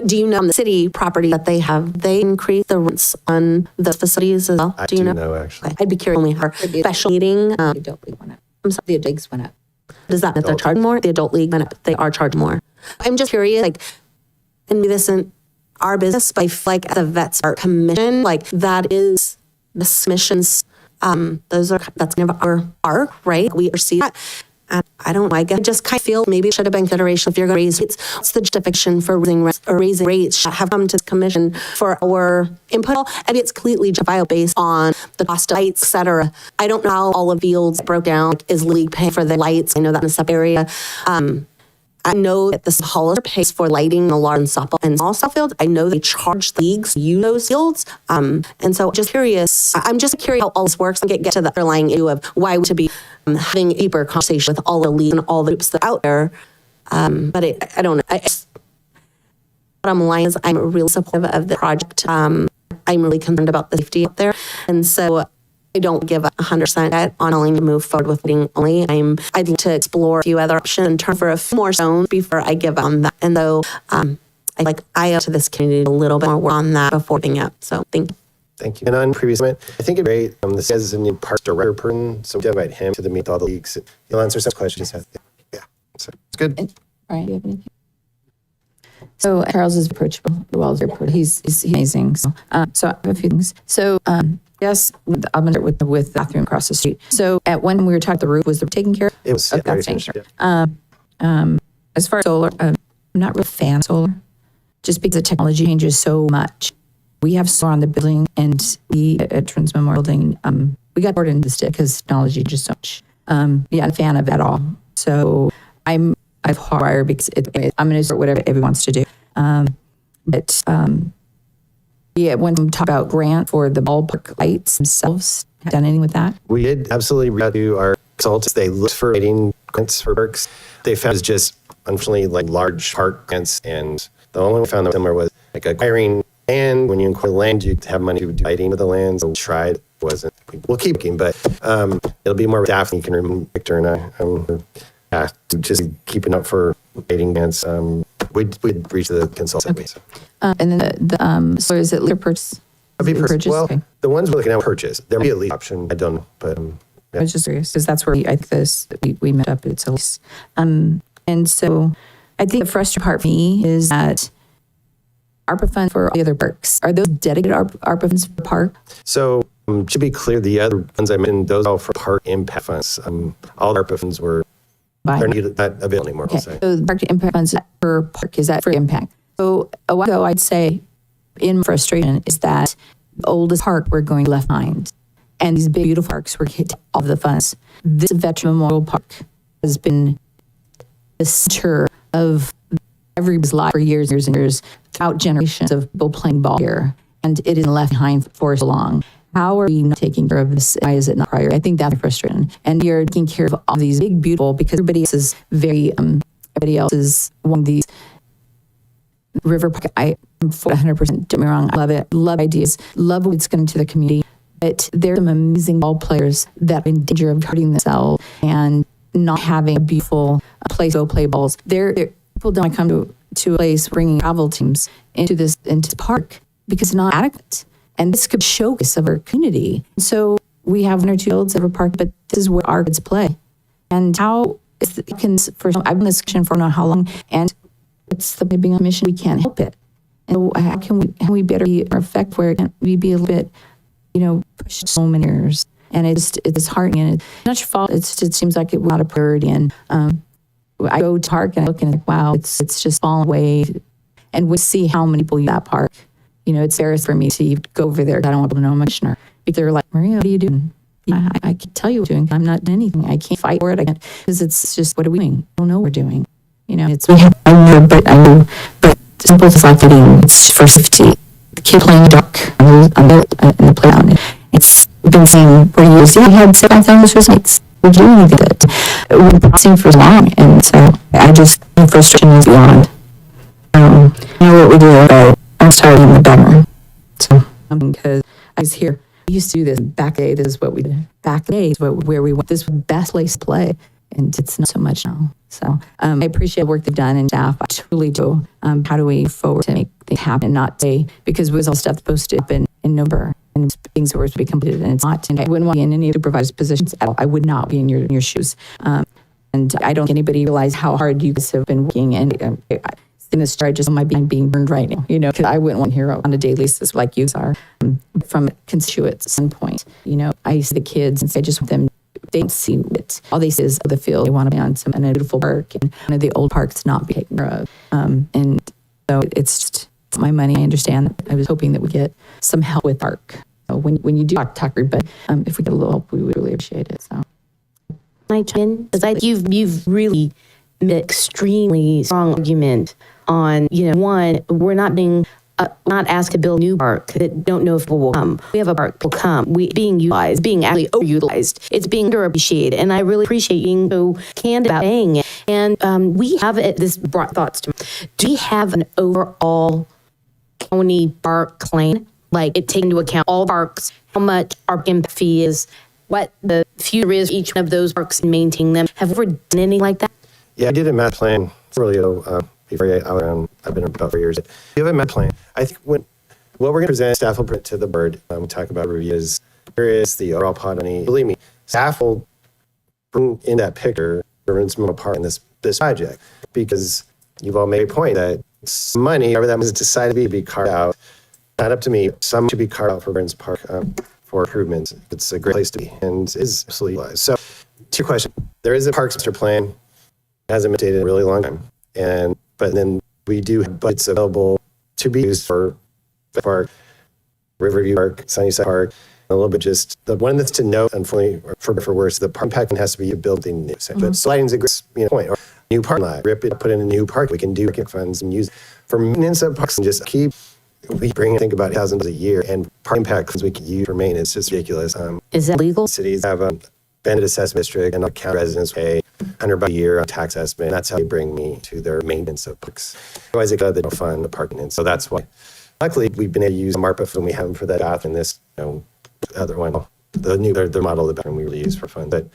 Do you know on the city property that they have? They increase the rents on the facilities as well. Do you know? Actually, I'd be curious. Only her special meeting. The adult league went up. I'm sorry, the adult leagues went up. Does that mean they're charging more? The adult league, they are charged more. I'm just curious, and maybe this isn't our business, but I feel like the Vets Park Commission, that is the commission's, that's kind of our arc, right? We oversee that. And I don't know, I guess I just kind of feel maybe it should have been consideration if you're going to raise rates. What's the justification for raising rates? Should have come to the commission for our input. I mean, it's completely justifiable based on the cost of lights, et cetera. I don't know how all of fields broke down. Like, is league paying for the lights? I know that in a sub area. I know that the Hollister pays for lighting the large softball and small softball fields. I know they charge leagues to use those fields. And so just curious, I'm just curious how all this works and get to the underlying issue of why we should be having a deeper conversation with all the leagues and all the groups that are out there. But I don't know. Bottom line is I'm really supportive of the project. I'm really concerned about the safety out there. And so I don't give 100% bet on willing to move forward with lighting only. I'd like to explore a few other options and turn for a few more zones before I give on that. And though I owe to this community a little bit more work on that before giving up. So thank you. Thank you. And on previous comment, I think it's great. This is a new park director person, so we invite him to the meet with all the leagues. He'll answer some questions. Yeah, so it's good. Brian, do you have anything? So Charles is approachable. Wells is approachable. He's amazing. So I have a few things. So yes, I'm gonna start with the bathroom across the street. So at when we were talking, the roof was taken care of. It was that's finished, as far as solar, I'm not real fan of solar, just because the technology changes so much. We have solar on the building, and we at Trans Memorial Building, we got bored into this because technology just so much. I'm a fan of it all. So I've hardwired because I'm going to support whatever everyone wants to do. When we talk about grant for the ballpark lights themselves, have you done anything with that? We did absolutely reach out to our consultants. They looked for lighting grants for parks. They found it was just, unfortunately, like large park grants, and the only one we found that was similar was like acquiring land. When you acquire land, you have money to do lighting with the land. So we tried. Wasn't. We'll keep looking, but it'll be more staff than you can remember. Victor and I, just keeping up for lighting grants. We'd reach the consultant. Okay. And then so is it leader purchase? Purchase? Well, okay. The ones we're looking at purchase. There may be a lease option. I don't know, but I was just curious because that's where I think we met up. It's a lease. And so I think the frustrating part for me is that ARPA funds for all the other parks, are those dedicated ARPA funds for the park? So to be clear, the other ones I mentioned, those are all for park impact funds. All the ARPA funds they're not available anymore. Okay. So the park impact funds per park, is that for impact? So a while ago, I'd say in frustration is that the oldest park we're going left behind. And these big, beautiful parks were hit all of the funds. This Veteran Memorial Park has been the center of everybody's life for years and years, throughout generations of people playing ball here. And it is left behind for so long. How are we not taking care of this? Why is it not prior? I think that's frustrating. And you're taking care of all these big, beautiful, because everybody else is one of these river park. I'm for 100%, don't get me wrong. I love it. Love ideas. Love what it's going to the community. But there's some amazing ball players that are in danger of hurting themselves and not having a beautiful place to go play balls. People don't come to a place bringing travel teams into this park because it's not adequate. And this could showcase of our community. So we have one or two fields at our park, but this is where our kids play. And how I've been in this discussion for I don't know how long, and it's the being on mission, we can't help it. And how can we better be more effective where we be a little bit, pushed so many years? And it's disheartening, and it's not your fault. It seems like it was not a priority. And I go to park and I look and like, wow, it's just fallen away. And we see how many people use that park. It's embarrassing for me to go over there. I don't want to know my commissioner. They're like, Maria, what are you doing? I can tell you what you're doing. I'm not doing anything. I can't fight for it. Because it's just, what are we doing? I don't know what we're doing. We have but simple as like it's for safety. The kid playing duck in the playground. It's been saying for years, we had 7,000 first nights. We're doing anything good. We've been processing for long. And so the frustration is beyond. What we do, but I'm starting in the better. So, because I was here, we used to do this back day. This is what we did. Back day is where we went. This was the best place to play. And it's not so much now. So I appreciate the work they've done and staff. I truly do. How do we move forward to make things happen and not say, because it was all stuff supposed to happen in November and things that were to be completed and it's not. And I wouldn't want to be in any supervisor's positions at all. I would not be in your shoes. And I don't think anybody realize how hard you guys have been working. And in this charge just on my being burned right now, because I wouldn't want to hear on a daily basis like you are. From a constituent standpoint, I see the kids and say I just want them they don't see it. All they see is the field. They want to be on in a beautiful park, and one of the old parks not be taken care of. And so it's my money. I understand. I was hoping that we get some help with park. So when you do talk, but if we get a little help, we would really appreciate it. So. Can I chime in? Because I think you've really made an extremely strong argument on, one, we're not being not asked to build a new park that don't know if people will come. We have a park will come. Being utilized, being actually overutilized. It's being underappreciated, and I really appreciate being so candid about saying it. And we have this brought thoughts to me. Do we have an overall county park plan? Like it taking into account all parks, how much our impact fee is, what the future is for each one of those parks and maintaining them. Have we ever done anything like that? Yeah, I did a math plan before I've been about 4 years. We have a math plan. I think what we're going to present, staff will present to the board. We'll talk about reviews. Here is the overall pot money. Believe me, staff will bring in that picture Burns Memorial Park in this project, because you've all made a point that money, whatever that was decided to be carved out. Not up to me. Some should be carved out for Burns Park for improvements. It's a great place to be and is absolutely utilized. So, to your question, there is a parks master plan. It hasn't been dated in a really long time, but then we do have budgets available to be used for the park, Riverview Park, Sunnyside Park. A little bit just the one that's to note, unfortunately, for worse, the park impact has to be building new. But sliding's a great point. Or new park lot, rip it, put in a new park. We can do funds and use for maintenance of parks and just keep. We think about thousands a year, and park impact funds we can use for maintenance. It's just ridiculous. Is that legal? Cities have a Benefit Assessment District, and county residents pay $100 a year on tax estimate. That's how they bring me to their maintenance of parks. Otherwise, they don't fund the parking, and so that's why. Luckily, we've been able to use MARPA when we have them for that bath and this, other one, the model of the bathroom we really use for fun. But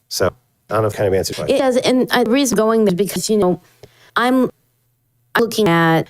so I don't know if kind of answered your question. It does, and the reason going there is because I'm looking at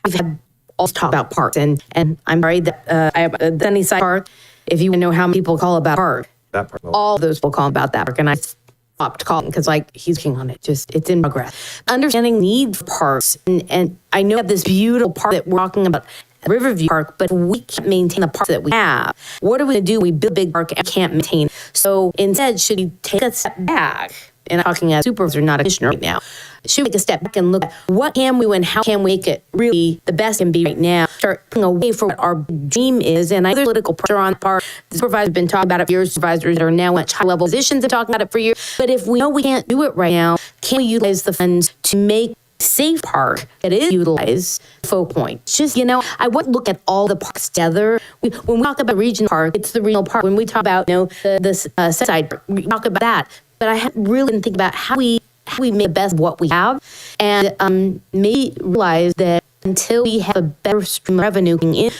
we've had all talk about parks, and I'm worried that I have the Sunnyside Park. If you know how many people call about park, that park, all those people call about that park, and I stopped calling because he's working on it. It's in progress. Understanding need for parks, and I know we have this beautiful park that we're talking about, Riverview Park, but we can't maintain the park that we have. What are we going to do? We build a big park and can't maintain. So instead, should we take a step back? And I'm talking as a supervisor, not a commissioner right now. Should we take a step back and look at what can we and how can we make it really the best can be right now? Start putting away for what our dream is. And I political pressure on the part. The supervisors have been talking about it for years. Supervisors are now at high level positions and talking about it for years. But if we know we can't do it right now, can we utilize the funds to make safe park that is utilized focal point? It's just, I wouldn't look at all the parks together. When we talk about regional park, it's the regional park. When we talk about, the side park, we talk about that. But I really didn't think about how we make the best of what we have, and maybe realize that until we have a better stream of revenue coming in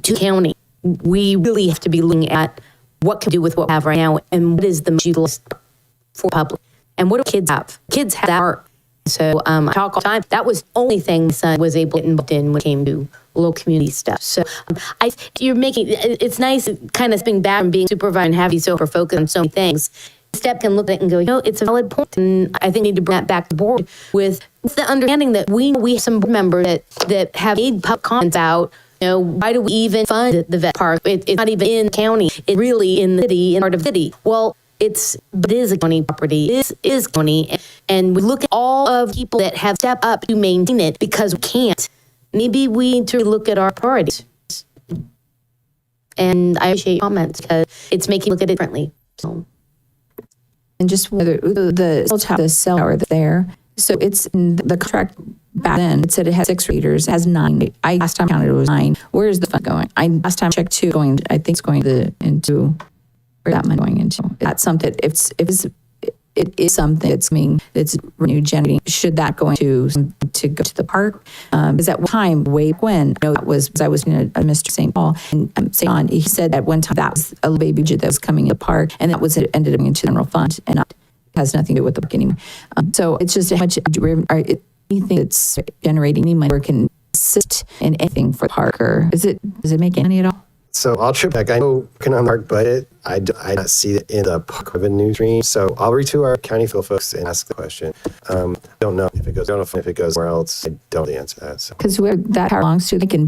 to the county, we really have to be looking at what can we do with what we have right now, and what is the most utilized for public, and what do kids have? Kids have that art. So I talk all the time. That was the only thing my son was able to get involved in when it came to local community stuff. So it's nice kind of spinning back and being supervised and having so focused on so many things. Step can look at it and go, it's a valid point, and I think we need to bring that back to the board with the understanding that we have some board members that have made public comments out. Why do we even fund the vet park? It's not even in the county. It's really in the city, in part of the city. Well, it is a county property. It is county, and we look at all of people that have stepped up to maintain it because we can't. Maybe we need to look at our priorities. And I appreciate your comments because it's making me look at it differently. So. And just whether the cell tower that's there. So it's in the contract back then. It said it has 6 readers. It has 9. Last time I counted it was 9. Where is the fund going? Last time I checked 2 going. I think it's going into where that money going into. That's something. It is something that's revenue generating. Should that go into to go to the park? Is at one time way when I was Mr. St. Paul and St. John. He said at one time that was a baby budget that was coming to the park, and that was it ended up into the general fund and has nothing to do with the park anymore. So it's just how much anything that's generating any money or can assist in anything for the park, or does it make any at all? So I'll trip back. I know working on the park budget, I don't see it in the park revenue stream. So I'll reach to our county field folks and ask the question. Don't know if it goes. Don't know if it goes somewhere else. I don't know the answer to that. Because where that power belongs to, they can.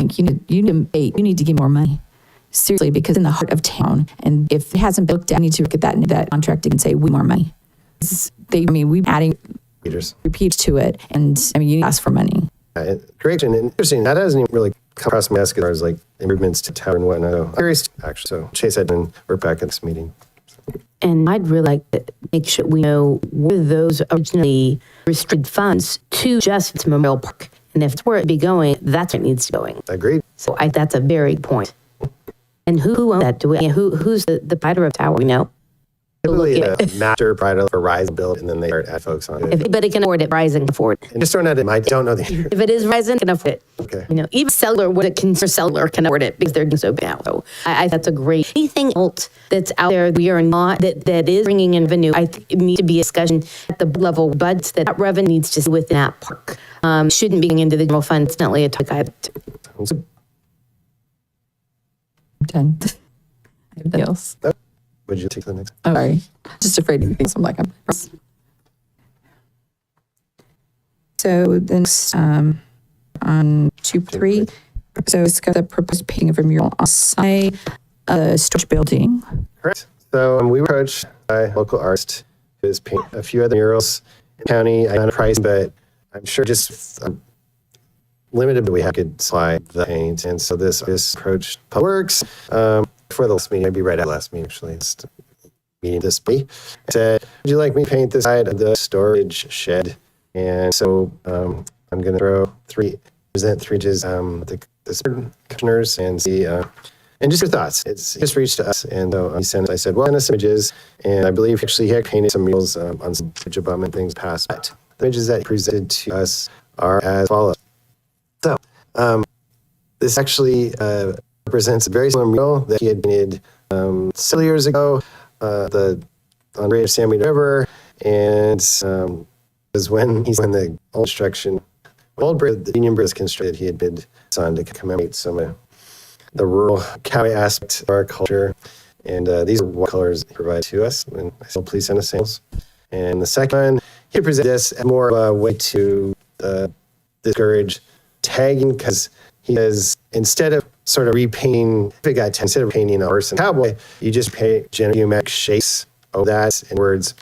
You need to give more money. seriously, because in the heart of town, and if it hasn't been looked at, I need to look at that contract and say, we more money. We're adding Leaders. repeats to it, and I mean, you ask for money. Great and interesting. That doesn't even really come across my desk as far as like improvements to town and whatnot. I'm curious, actually. So Chase had been, we're back at this meeting. And I'd really like to make sure we know where those originally restricted funds to just Memorial Park. And if it's where it be going, that's where it needs to be going. Agreed. So that's a very good point. And who owns that? Who's the proprietor of tower? We know. Typically, the master provider for Verizon build, and then they add folks on it. If anybody can afford it, Verizon can afford it. And just throwing that in, I don't know the If it is Verizon, can afford it. Okay. Even cellular, what it consider cellular can afford it because they're doing so bad. So that's a great. Anything else that's out there we are not that is bringing in revenue, I think it needs to be a discussion at the level budgets that revenue needs to stay within that park. Shouldn't be going into the general fund. It's not really a topic I have to. I'm done. I have nothing else. Would you take the next? Oh, sorry. Just afraid of things. I'm like, so then on 2.3, so it's got the proposed painting of a mural on site storage building. Correct. So we were approached by a local artist who has painted a few other murals in the county. I don't know price, but I'm sure just limited, but we could supply the paint. And so this approached Public Works for the last meeting. I'd be right at the last meeting, actually. It's meeting this week. I said, would you like me to paint this side of the storage shed? And so I'm going to present three images the commissioners and see, and just your thoughts. It's just reached to us. And he sent, I said, well, send us images. And I believe actually he had painted some murals on some abutment things past. But the images that he presented to us are as follows. So this actually represents a very similar mural that he had painted several years ago on the Great San Benito River, and was when the old construction, the Union Bridge was constructed, he had bid on to commemorate some of the rural cowboy aspect of our culture, and these are what colors he provided to us, and I still please send us samples. And the second one, he presented this as more of a way to discourage tagging, because he says instead of sort of repainting, instead of painting a horse and cowboy, you just paint geometric shapes of that, and words.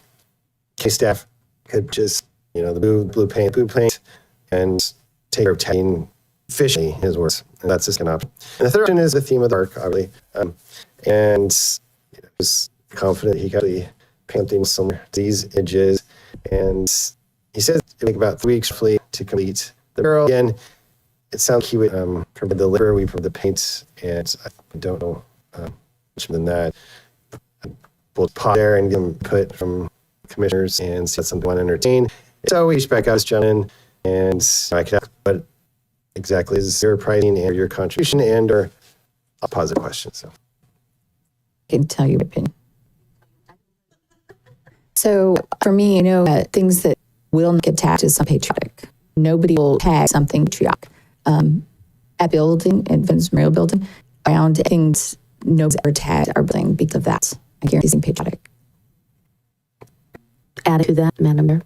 Case staff could just, the blue paint, and take care of tagging efficiently, his words. And that's just an option. And the third one is the theme of the park, obviously. And I was confident he could actually paint something similar to these images. And he says it would take about 3 weeks to complete the mural. Again, it sounds like he would provide the liquor, we provide the paints, and I don't know much more than that. We'll pause there and get input from commissioners and see if that's something we want to entertain. So we reached back out to this gentleman, and I could ask what exactly is your pricing and your contribution, and or I'll pause the question. So I can tell you my opinion. So for me, things that will not get tagged as patriotic. Nobody will tag something patriotic. At building, Advanced Memorial Building, around things nobody's ever tagged our building because of that. I guarantee it's patriotic. Add to that, Madam Mayor.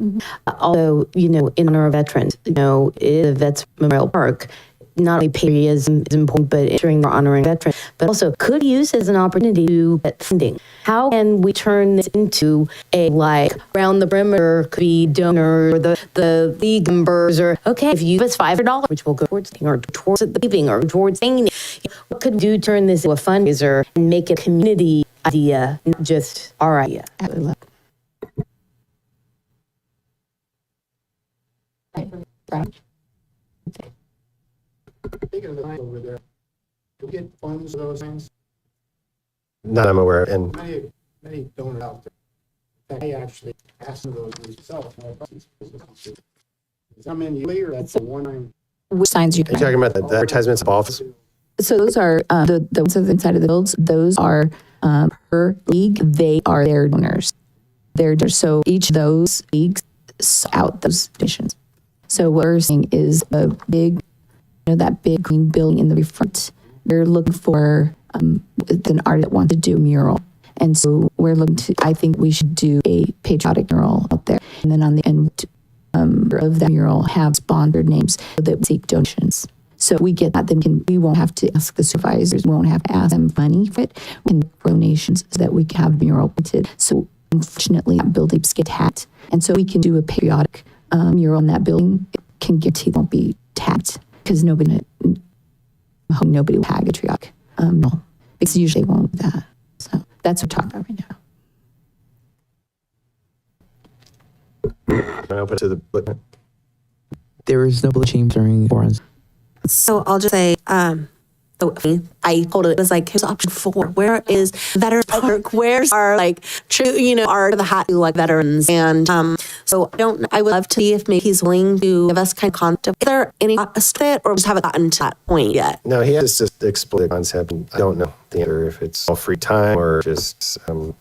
Also, in honor of veterans, the Vets Memorial Park, not only patriotism is important, but ensuring we're honoring veterans, but also could use as an opportunity to get funding. How can we turn this into around the perimeter could be donor, or the league members, or if you give us $500, which will go towards or towards the paving or towards thing. What could we do turn this into a fundraiser and make it a community idea, not just our idea? Speaking of the signs over there, do we get funds for those signs? not I'm aware of. And Many donors out there. In fact, I actually asked for those myself. Some in yearly, or that's the one I'm. Which signs you are you talking about the advertisements of office? So those are the ones inside of the builds. Those are per league. They are their donors. So each of those leagues out those donations. So what we're seeing is a big, that big green building in the front. They're looking for an artist that wants to do a mural. And so we're looking to, I think we should do a patriotic mural out there. And then on the end of that mural have sponsored names so that we seek donations. So we get that, then we won't have to ask the supervisors, we won't have to ask them money for it. We can donations so that we can have mural painted. So unfortunately, that building get tagged. And so we can do a periodic mural in that building. It can guarantee it won't be tagged because nobody will tag a periodic mural because usually they won't do that. So that's what we're talking about right now. Can I open it to the public? There is no bullet chamber during forums. So I'll just say, I told it was like, here's option 4. Where is Veterans Park? Where's our like true, our the hat like veterans? And so I would love to see if maybe he's willing to give us kind of concept. Is there any fit or just haven't gotten to that point yet? No, he has just explored the concept. I don't know the answer if it's all free time or just hoping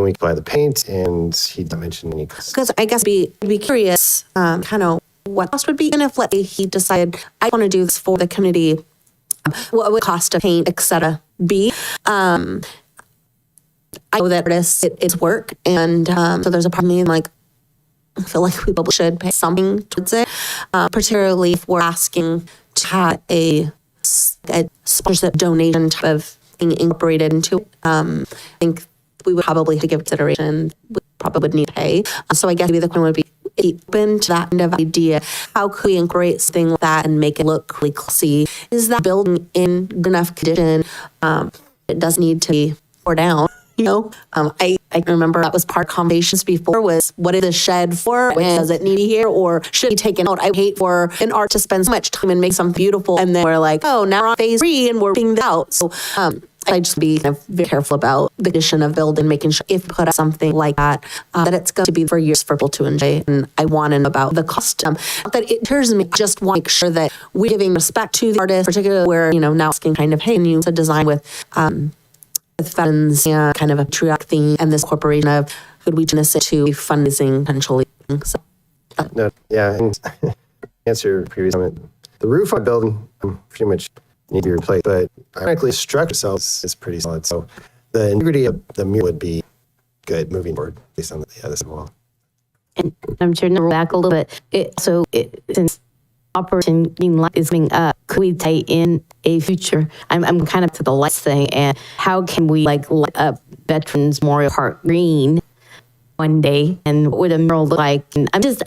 we can buy the paint, and he didn't mention any costs. Because I guess I'd be curious, kind of what cost would be, and if let's say he decided I want to do this for the community, what would cost to paint, etc. be? I know that it's work, and so there's a part of me like I feel like we probably should pay something towards it, particularly if we're asking to have a sponsorship donation type of thing incorporated into it. I think we would probably have to give consideration. We probably would need to pay. So I guess maybe the question would be open to that kind of idea. How could we incorporate something like that and make it look really classy? Is that building in good enough condition? It does need to be torn down. I remember that was part of conversations before was what is the shed for? And does it need to be here or should it be taken out? I hate for an art to spend so much time and make something beautiful and then we're like, oh, now we're on phase 3 and we're being that out. So I just be kind of very careful about the condition of building, making sure if put up something like that, that it's going to be for years for people to enjoy. And I want to know about the cost. That it turns me, I just want to make sure that we're giving respect to the artist, particularly where, now asking kind of, hey, can you design with veterans and kind of a patriotic theme and this corporation of could we turn this into fundraising potentially? So, No, yeah, and answer your previous comment. The roof on the building pretty much need to be replaced, but ironically, the structure itself is pretty solid. So the integrity of the mural would be good moving forward based on the other wall. And I'm turning the back a little bit. Since Operation Green Light is coming up, could we tie in a future? I'm kind of to the lights thing, and how can we light up Veterans Memorial Park green one day, and what would a mural look like? And I'm just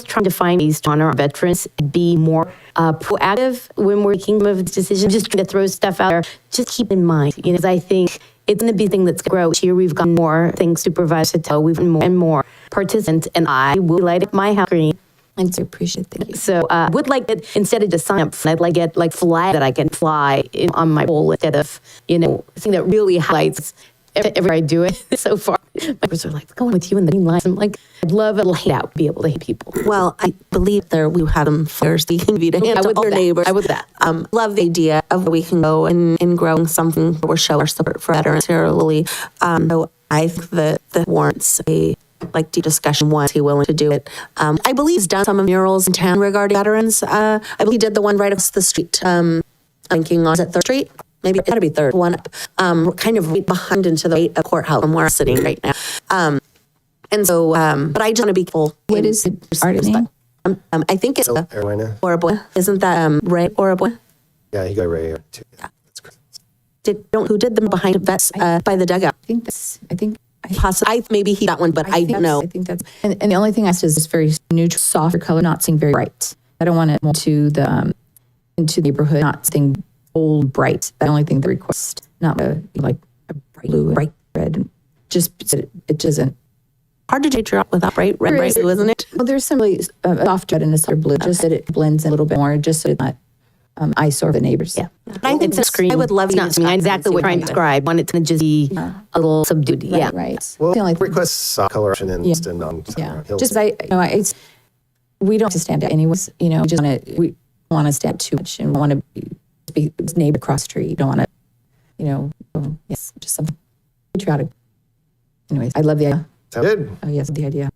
trying to find ways to honor our veterans, be more proactive when we're making of decisions. Just trying to throw stuff out there. Just keep in mind, because I think it's going to be a thing that's going to grow. Here we've got more things supervised to tell. We've got more and more participants, and I will light up my house green. I appreciate that. Thank you. So would like it instead of just sign up, I'd like get like flag that I can fly on my pole instead of something that really highlights everywhere I do it so far. My neighbors are like, going with you in the green lights. I'm like, I'd love a light out, be able to hit people. Well, I believe we had them first. You can be to hand to all your neighbors. I would that. Love the idea of where we can go and grow something where we show our support for veterans here locally. So I think that warrants a deep discussion once he's willing to do it. I believe he's done some murals in town regarding veterans. I believe he did the one right across the street. Thinking on, is it 3rd Street? Maybe it gotta be 3rd one up, kind of right behind into the right courthouse from where I'm sitting right now. And so, but I just want to be careful. What is the artist name? I think it's Arwina. Oraboy. Isn't that Ray Oraboy? Yeah, he got Ray here too. Yeah, that's correct. Who did them behind vets by the dugout? I think Possibly, maybe he got one, but I don't know. I think that's, and the only thing I said is it's very neutral, softer color, not saying very bright. I don't want it to the into the neighborhood, not saying bold, bright. The only thing they request, not like a bright blue, bright red. Just it doesn't. Hard to take out without bright red, bright blue, isn't it? Well, there's some really soft red and a softer blue, just that it blends in a little bit more, just so it's not eyesore of the neighbors. Yeah. I think it's screen. I would love it's not exactly what I'm trying to describe. One, it's going to just be a little subdued. Yeah. Right. Well, The only- request soft color option and Yeah. stand on. Just it's we don't have to stand out anyways. We want to stand too much and want to be neighbor across the street. Don't want to, yes, just something patriotic. Anyways, I love the idea. Sound good? Oh yes, the idea.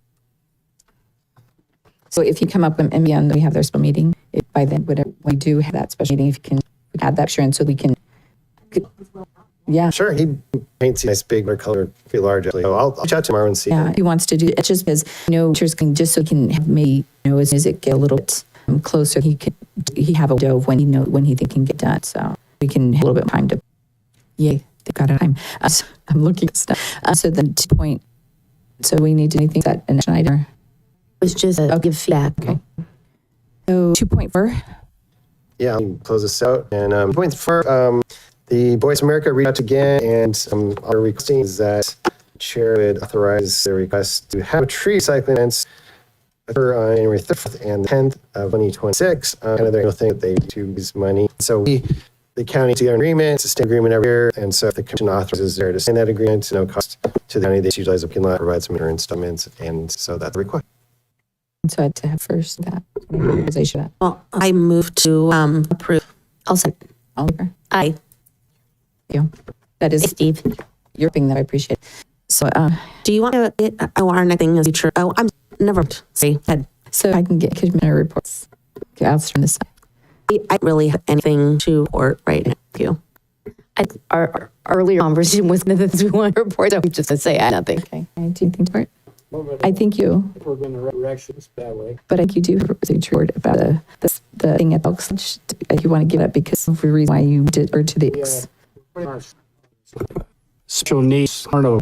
So if you come up and beyond, we have their special meeting. If by then, whatever we do have that special meeting, if you can add that sure, and so we can. Yeah. Sure. He paints a nice big color, pretty large. Actually. So I'll reach out tomorrow and see. Yeah, he wants to do it just because teachers can just so he can have maybe as soon as it get a little bit closer, he can he have a window of when he think can get done. So we can have a little bit of time to, yay, they got time. So I'm looking at stuff. So then 2 point, so we need to anything that an action item. It was just give feedback. Okay. So 2.4. Yeah, I'll close this out. And point 4, the Voice America reached out again, and our requesting is that Chair would authorize the request to have a tree recycling events occur on January 3rd and the 10th of 2026. Kind of the annual thing that they do use money. So the county to get an agreement, sustain agreement every year, and so if the commission authorizes there to sign that agreement, no cost to the county, they utilize the parking lot, provide some insurance installments, and so that's the request. So I had to have first that organization. Well, I move to approve. I'll send. All over. Aye. You. That is Steve. your thing that I appreciate. So, Do you want to? Our next thing is future. Oh, I'm never. Sorry. Head. so I can get commissioner reports. Okay, I'll start this side. I don't really have anything to report right now. Thank you. Our earlier conversation was the things we want to report. I'm just going to say I had nothing. Okay. Do you think to I think you, If we're going the right direction, it's that way. but I think you do have a report about the thing at Elks. If you want to give it up because of the reason why you did or to the X. Special needs, I don't know.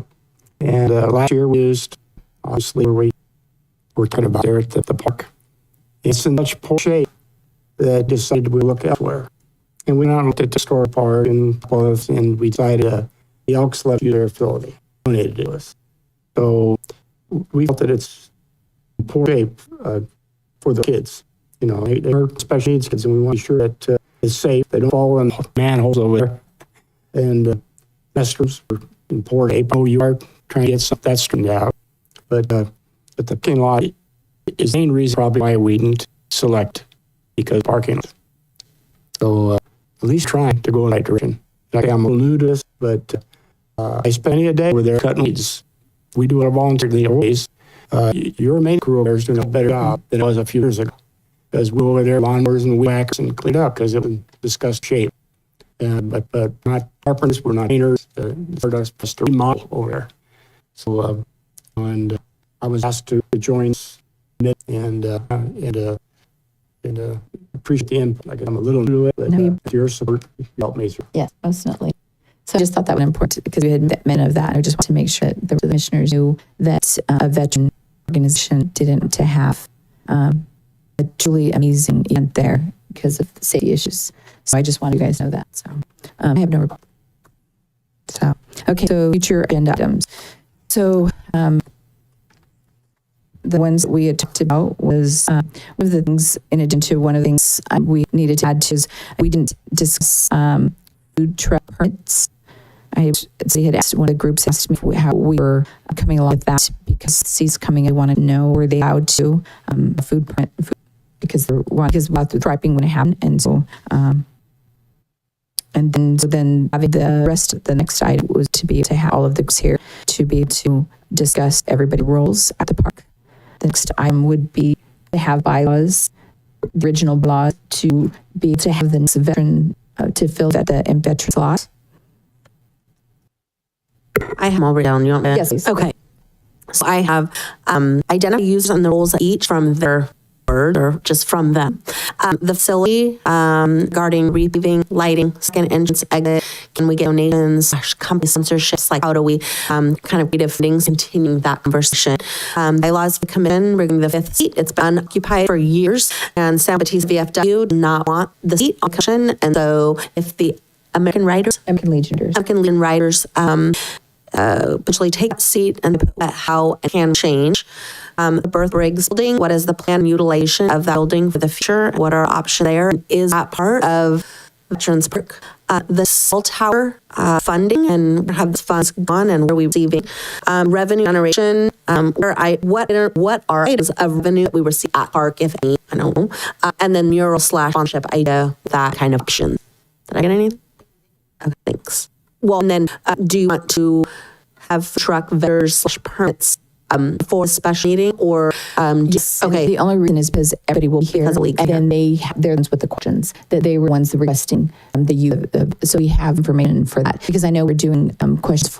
And last year we used, obviously, we were talking about there at the park. It's in such poor shape that decided we look elsewhere. And we looked at the store park and we decided the Elks left you their facility, donated it to us. So we felt that it's in poor shape for the kids. You know, they're special needs kids, and we want to be sure that it's safe. They don't fall in manholes over there. And restrooms are in poor shape. Oh, you are trying to get some that straightened out. But the parking lot is the main reason probably why we didn't select, because parking. So at least trying to go in the right direction. Like, I'm a little new to this, but I spent a day over there cutting weeds. We do it voluntarily always. Your main crew over there is doing a better job than it was a few years ago. Because we were over there, lawnmowers and whacks and cleaned up because it was in disgust shape. But not carpenters, we're not painters. They're just to remodel over there. So, and I was asked to join and appreciate the input. Like, I'm a little new to it, but with your support, you helped me through. Yes, definitely. So I just thought that was important because we had men of that. I just want to make sure that the commissioners knew that a veteran organization didn't to have a truly amazing event there because of the safety issues. So I just want you guys to know that. So I have no report. So, okay, so future agenda items. So the ones that we had talked about was one of the things, in addition to one of the things we needed to add to is we didn't discuss food truck permits. They had asked, one of the groups asked me how we were coming along with that because C's coming. I want to know were they allowed to food permit because about the striping when it happened, and so then having the rest of the next item was to be able to have all of the groups here to be able to discuss everybody's roles at the park. The next item would be to have bylaws, the original bylaws, to be able to have the next veteran to fill that the veteran slot. I have them all written down. You want me to? Yes, please. Okay. So I have identify users and the roles each from their word or just from them. The facility regarding receiving, lighting, second entrance, exit. Can we get donations, company sponsorships? Like, how do we kind of creative things, continuing that conversation? Bylaws come in, regarding the fifth seat. It's been occupied for years, and San Batista VFW did not want the seat on cushion, and so if the American Legion Riders potentially take that seat and put that how it can change. The Berth Briggs building, what is the planned utilization of that building for the future? What are options there? Is that part of Veterans Park? The cell tower funding, and have the funds gone, and where are we receiving? Revenue generation, what are items of revenue that we receive at park, if any? I don't know. And then mural / sponsorship idea, that kind of option. Did I get anything? Okay, thanks. Well, and then do you want to have truck vendors / permits for a special meeting, or yes. Okay. The only reason is because everybody will be here, and then they're the ones with the questions that they were ones that were requesting the youth. So we have information for that because I know we're doing questions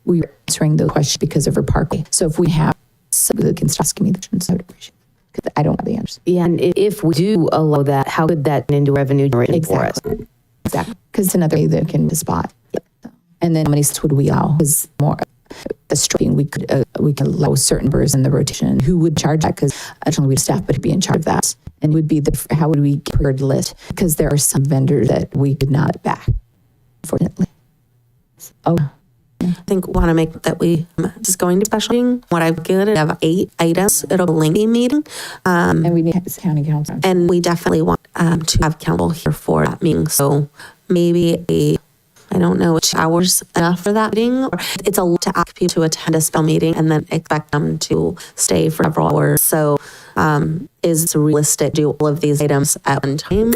we're answering the questions because of our parkway. So if we have somebody that can stop asking me the questions, I would appreciate it. 'Cause I don't have the answers. Yeah, and if we do allow that, how could that turn into revenue generating for us? Exactly. Because it's another way that can spot. And then how many would we allow? Is more the stripping we could allow certain birds in the rotation. Who would charge that? Because actually we staff would be in charge of that. And would be how would we get prepared list? Because there are some vendors that we could not back, unfortunately. Oh. I think want to make that we just going to special meeting. What I've given it, I have 8 items. It'll be a lengthy meeting. And we need county council. And we definitely want to have council here for that meeting. So maybe I don't know which hours enough for that meeting. Or it's a lot to ask people to attend a special meeting and then expect them to stay for several hours. So is it realistic to do all of these items at one time?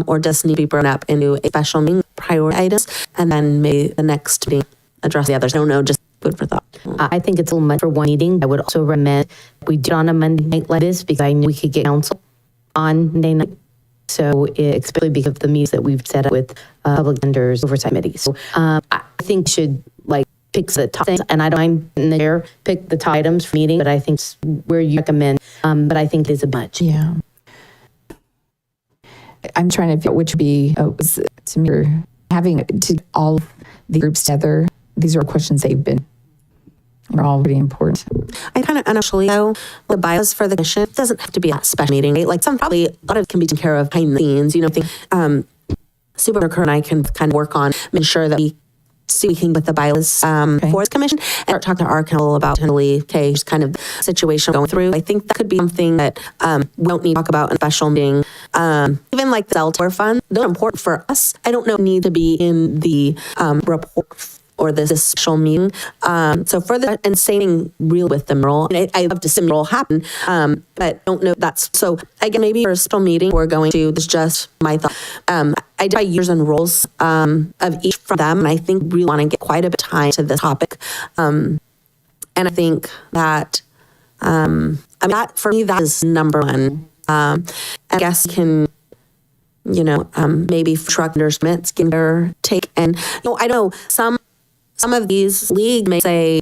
Or does it need to be broken up into a special meeting, priority items, and then maybe the next meeting address the others? I don't know, just food for thought. I think it's a little much for one meeting. I would also recommend we do it on a Monday night like this because I know we could get council on Monday night. So especially because of the meetings that we've set up with public vendors, oversight committees. So I think we should pick the top things, and I don't mind in there pick the top items for meeting, but I think it's where you recommend. But I think there's a bunch. Yeah. I'm trying to figure out which would be to me having to all the groups together. These are questions are all pretty important. I kind of initially though the bios for the commission doesn't have to be a special meeting, right? Like a lot of it can be taken care of behind the scenes. You know, Supervisor and I can kind of work on making sure that we can get the bylaws for the commission and start talking to our council about just kind of situation going through. I think that could be something that we don't need to talk about in a special meeting. Even like the cell tower fund, they're important for us. I don't know need to be in the report or this special meeting. So further and saying real with the mural, I love to see mural happen, but don't know that's, so again, maybe for a special meeting, we're going to, this is just my thought. I did my years and roles of each from them, and I think we want to get quite a bit of time to this topic. And I think that, that for me, that is number one. I guess can, maybe truck undershipments can their take, and I know some of these leagues may say,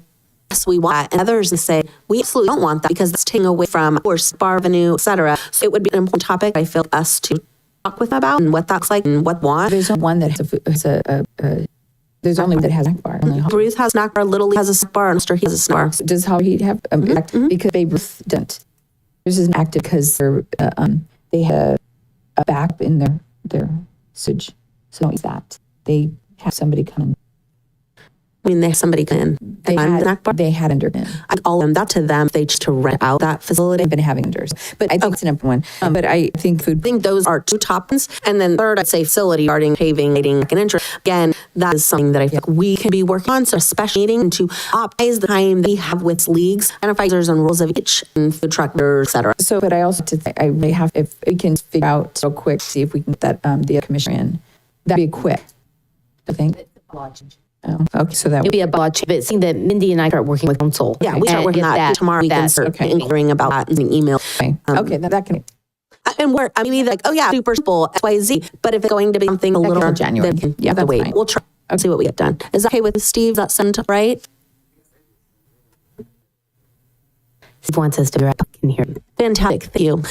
yes, we want that, and others may say, we absolutely don't want that because it's taking away from our bar revenue, et cetera. So it would be an important topic, I feel, us to talk with them about and what that's like and what want. There's one that there's only one that has a snack bar. Ruth has a snack bar, Little League has a snack bar, and Mr. He has a snack bar. Does How He'd have because Babe Ruth didn't. This isn't active because they had a backup in their usage. So don't use that. They have somebody come in. I mean, they have somebody come in. They had under in. All of them, that to them, they just to rent out that facility. They've been having unders. But I think it's an important one. But I think food. I think those are 2 top ones. And then third, I'd say facility, gardening, paving, lighting, and interest. Again, that is something that I feel like we can be working on. So a special meeting to optimize the time that we have with leagues, identifiers and rules of each, and food truckers, et cetera. So, but I also, I may have, if we can figure out real quick, see if we can get that, the commissioner in, that'd be quick, I think. Oh, okay, so that would be a botch, but seeing that Mindy and I start working with council. Yeah, we start working that tomorrow. We can start inquiring about that in an email. Okay, that can. And we're, either like, oh yeah, super simple, XYZ, but if it's going to be something a little, January. Then Yeah, that's wait. Fine. We'll try and see what we get done. Is that okay with Steve? That sound right? Steve wants us to be right back in here. Fantastic, thank you.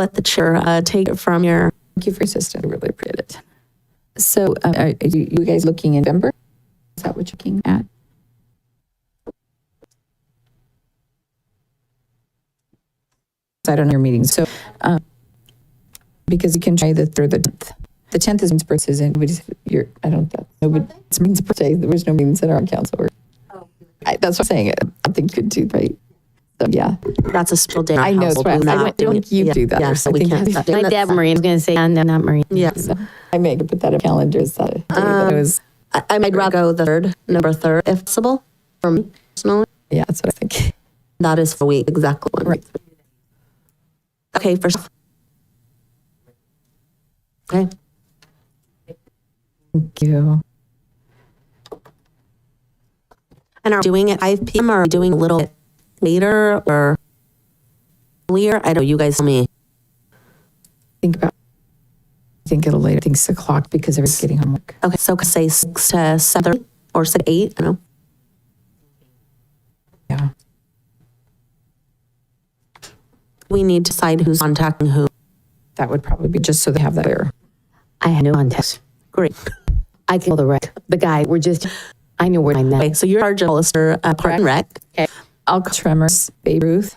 Let the chair take it from your. Thank you for your assistance. I really appreciate it. So, are you guys looking in November? Is that what you're looking at? I don't know your meetings. So, because you can try the 10th. The 10th is Means birthdays, and it's Means birthday. There was no meetings at our council. That's what I'm saying. I think you could do, right? So, yeah. That's a special day. I know. It's right. I don't you do that. Yeah, so we can't. My dad, Maureen, was going to say, no, not Maureen. Yeah. So I may put that on calendars. I'd rather go the 3rd, number 3rd, if possible, for me personally. Yeah, that's what I think. That is for week, exactly one. Right. Okay, first. Okay. Thank you. And are we doing it 5 p.m. or are we doing a little bit later or earlier? I don't know, you guys tell me. Think it'll later. I think 6 o'clock because everyone's getting homework. Okay, so say 6 to 7 or 6 to 8, I don't know. Yeah. We need to decide who's contacting who. That would probably be just so they have that clear. I had no context. Great. I can call the rec. The guy, I know where I'm at. Okay, so you're our Hollister, Park and Rec. Okay. I'll call Tremors, Babe Ruth.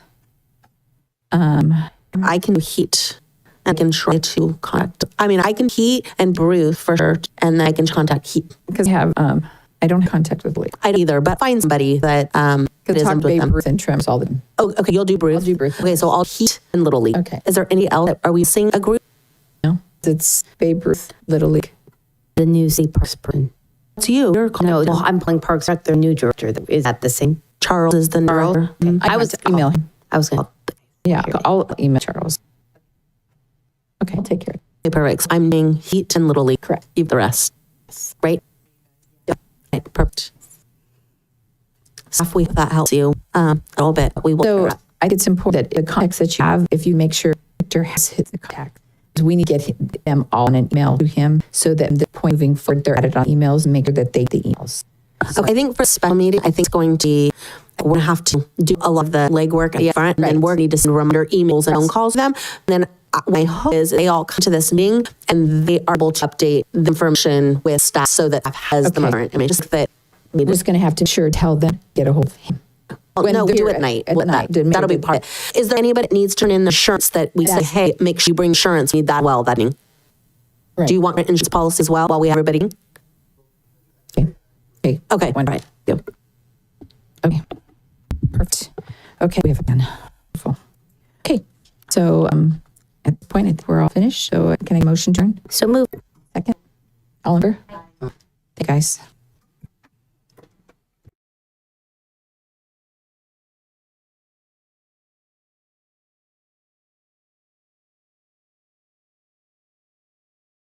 I can do heat. I can try to contact. I mean, I can heat and Bruce for sure, and then I can contact heat. Because I have, I don't have contact with Lee. I don't either, but find somebody that Because isn't talk with Babe them. Ruth and Tremors all the time. Oh, okay, you'll do Bruce. I'll do Bruce. Okay, so I'll heat and Little League. Okay. Is there any else? Are we seeing a group? No, it's Babe Ruth, Little League. The new city parks person. It's you. You're No, contacting I'm playing Parks Rec. They're new director. Is that the same? Charles is the director. I was email him. I was going to. Yeah, I'll email Charles. Okay, I'll take care of it. Okay, perfect. So I'm doing heat and Little League. Correct. Leave the rest. Right? Yep. Right, perfect. If that helps you a little bit, we will. So I think it's important that the contacts that you have, if you make sure Victor has hit the contact, we need to get them all in an email to him so that the point moving forward, they're added on emails and make sure that they get the emails. Okay, I think for a special meeting, I think it's going to be, we're going to have to do a lot of the legwork at the front, and then we're going to need to send reminder emails and phone calls to them. And then my hope is they all come to this meeting and they are able to update the information with staff so that staff has the current image. Just that We're just going to have to tell them, get a hold of him. well, no, we do they're it at night. At with night. that. That'll be part of it. Is there anybody that needs to turn in the insurance that we say, hey, make sure you bring insurance? We need that that evening. Right. Do you want insurance policy as well while we have everybody? Okay. Wonderful. Right. Yep. Okay. Perfect. Okay, we have a plan. Wonderful. Okay, so at this point, I think we're all finished. So can I motion turn? So move. Second? Oliver? Hey, guys.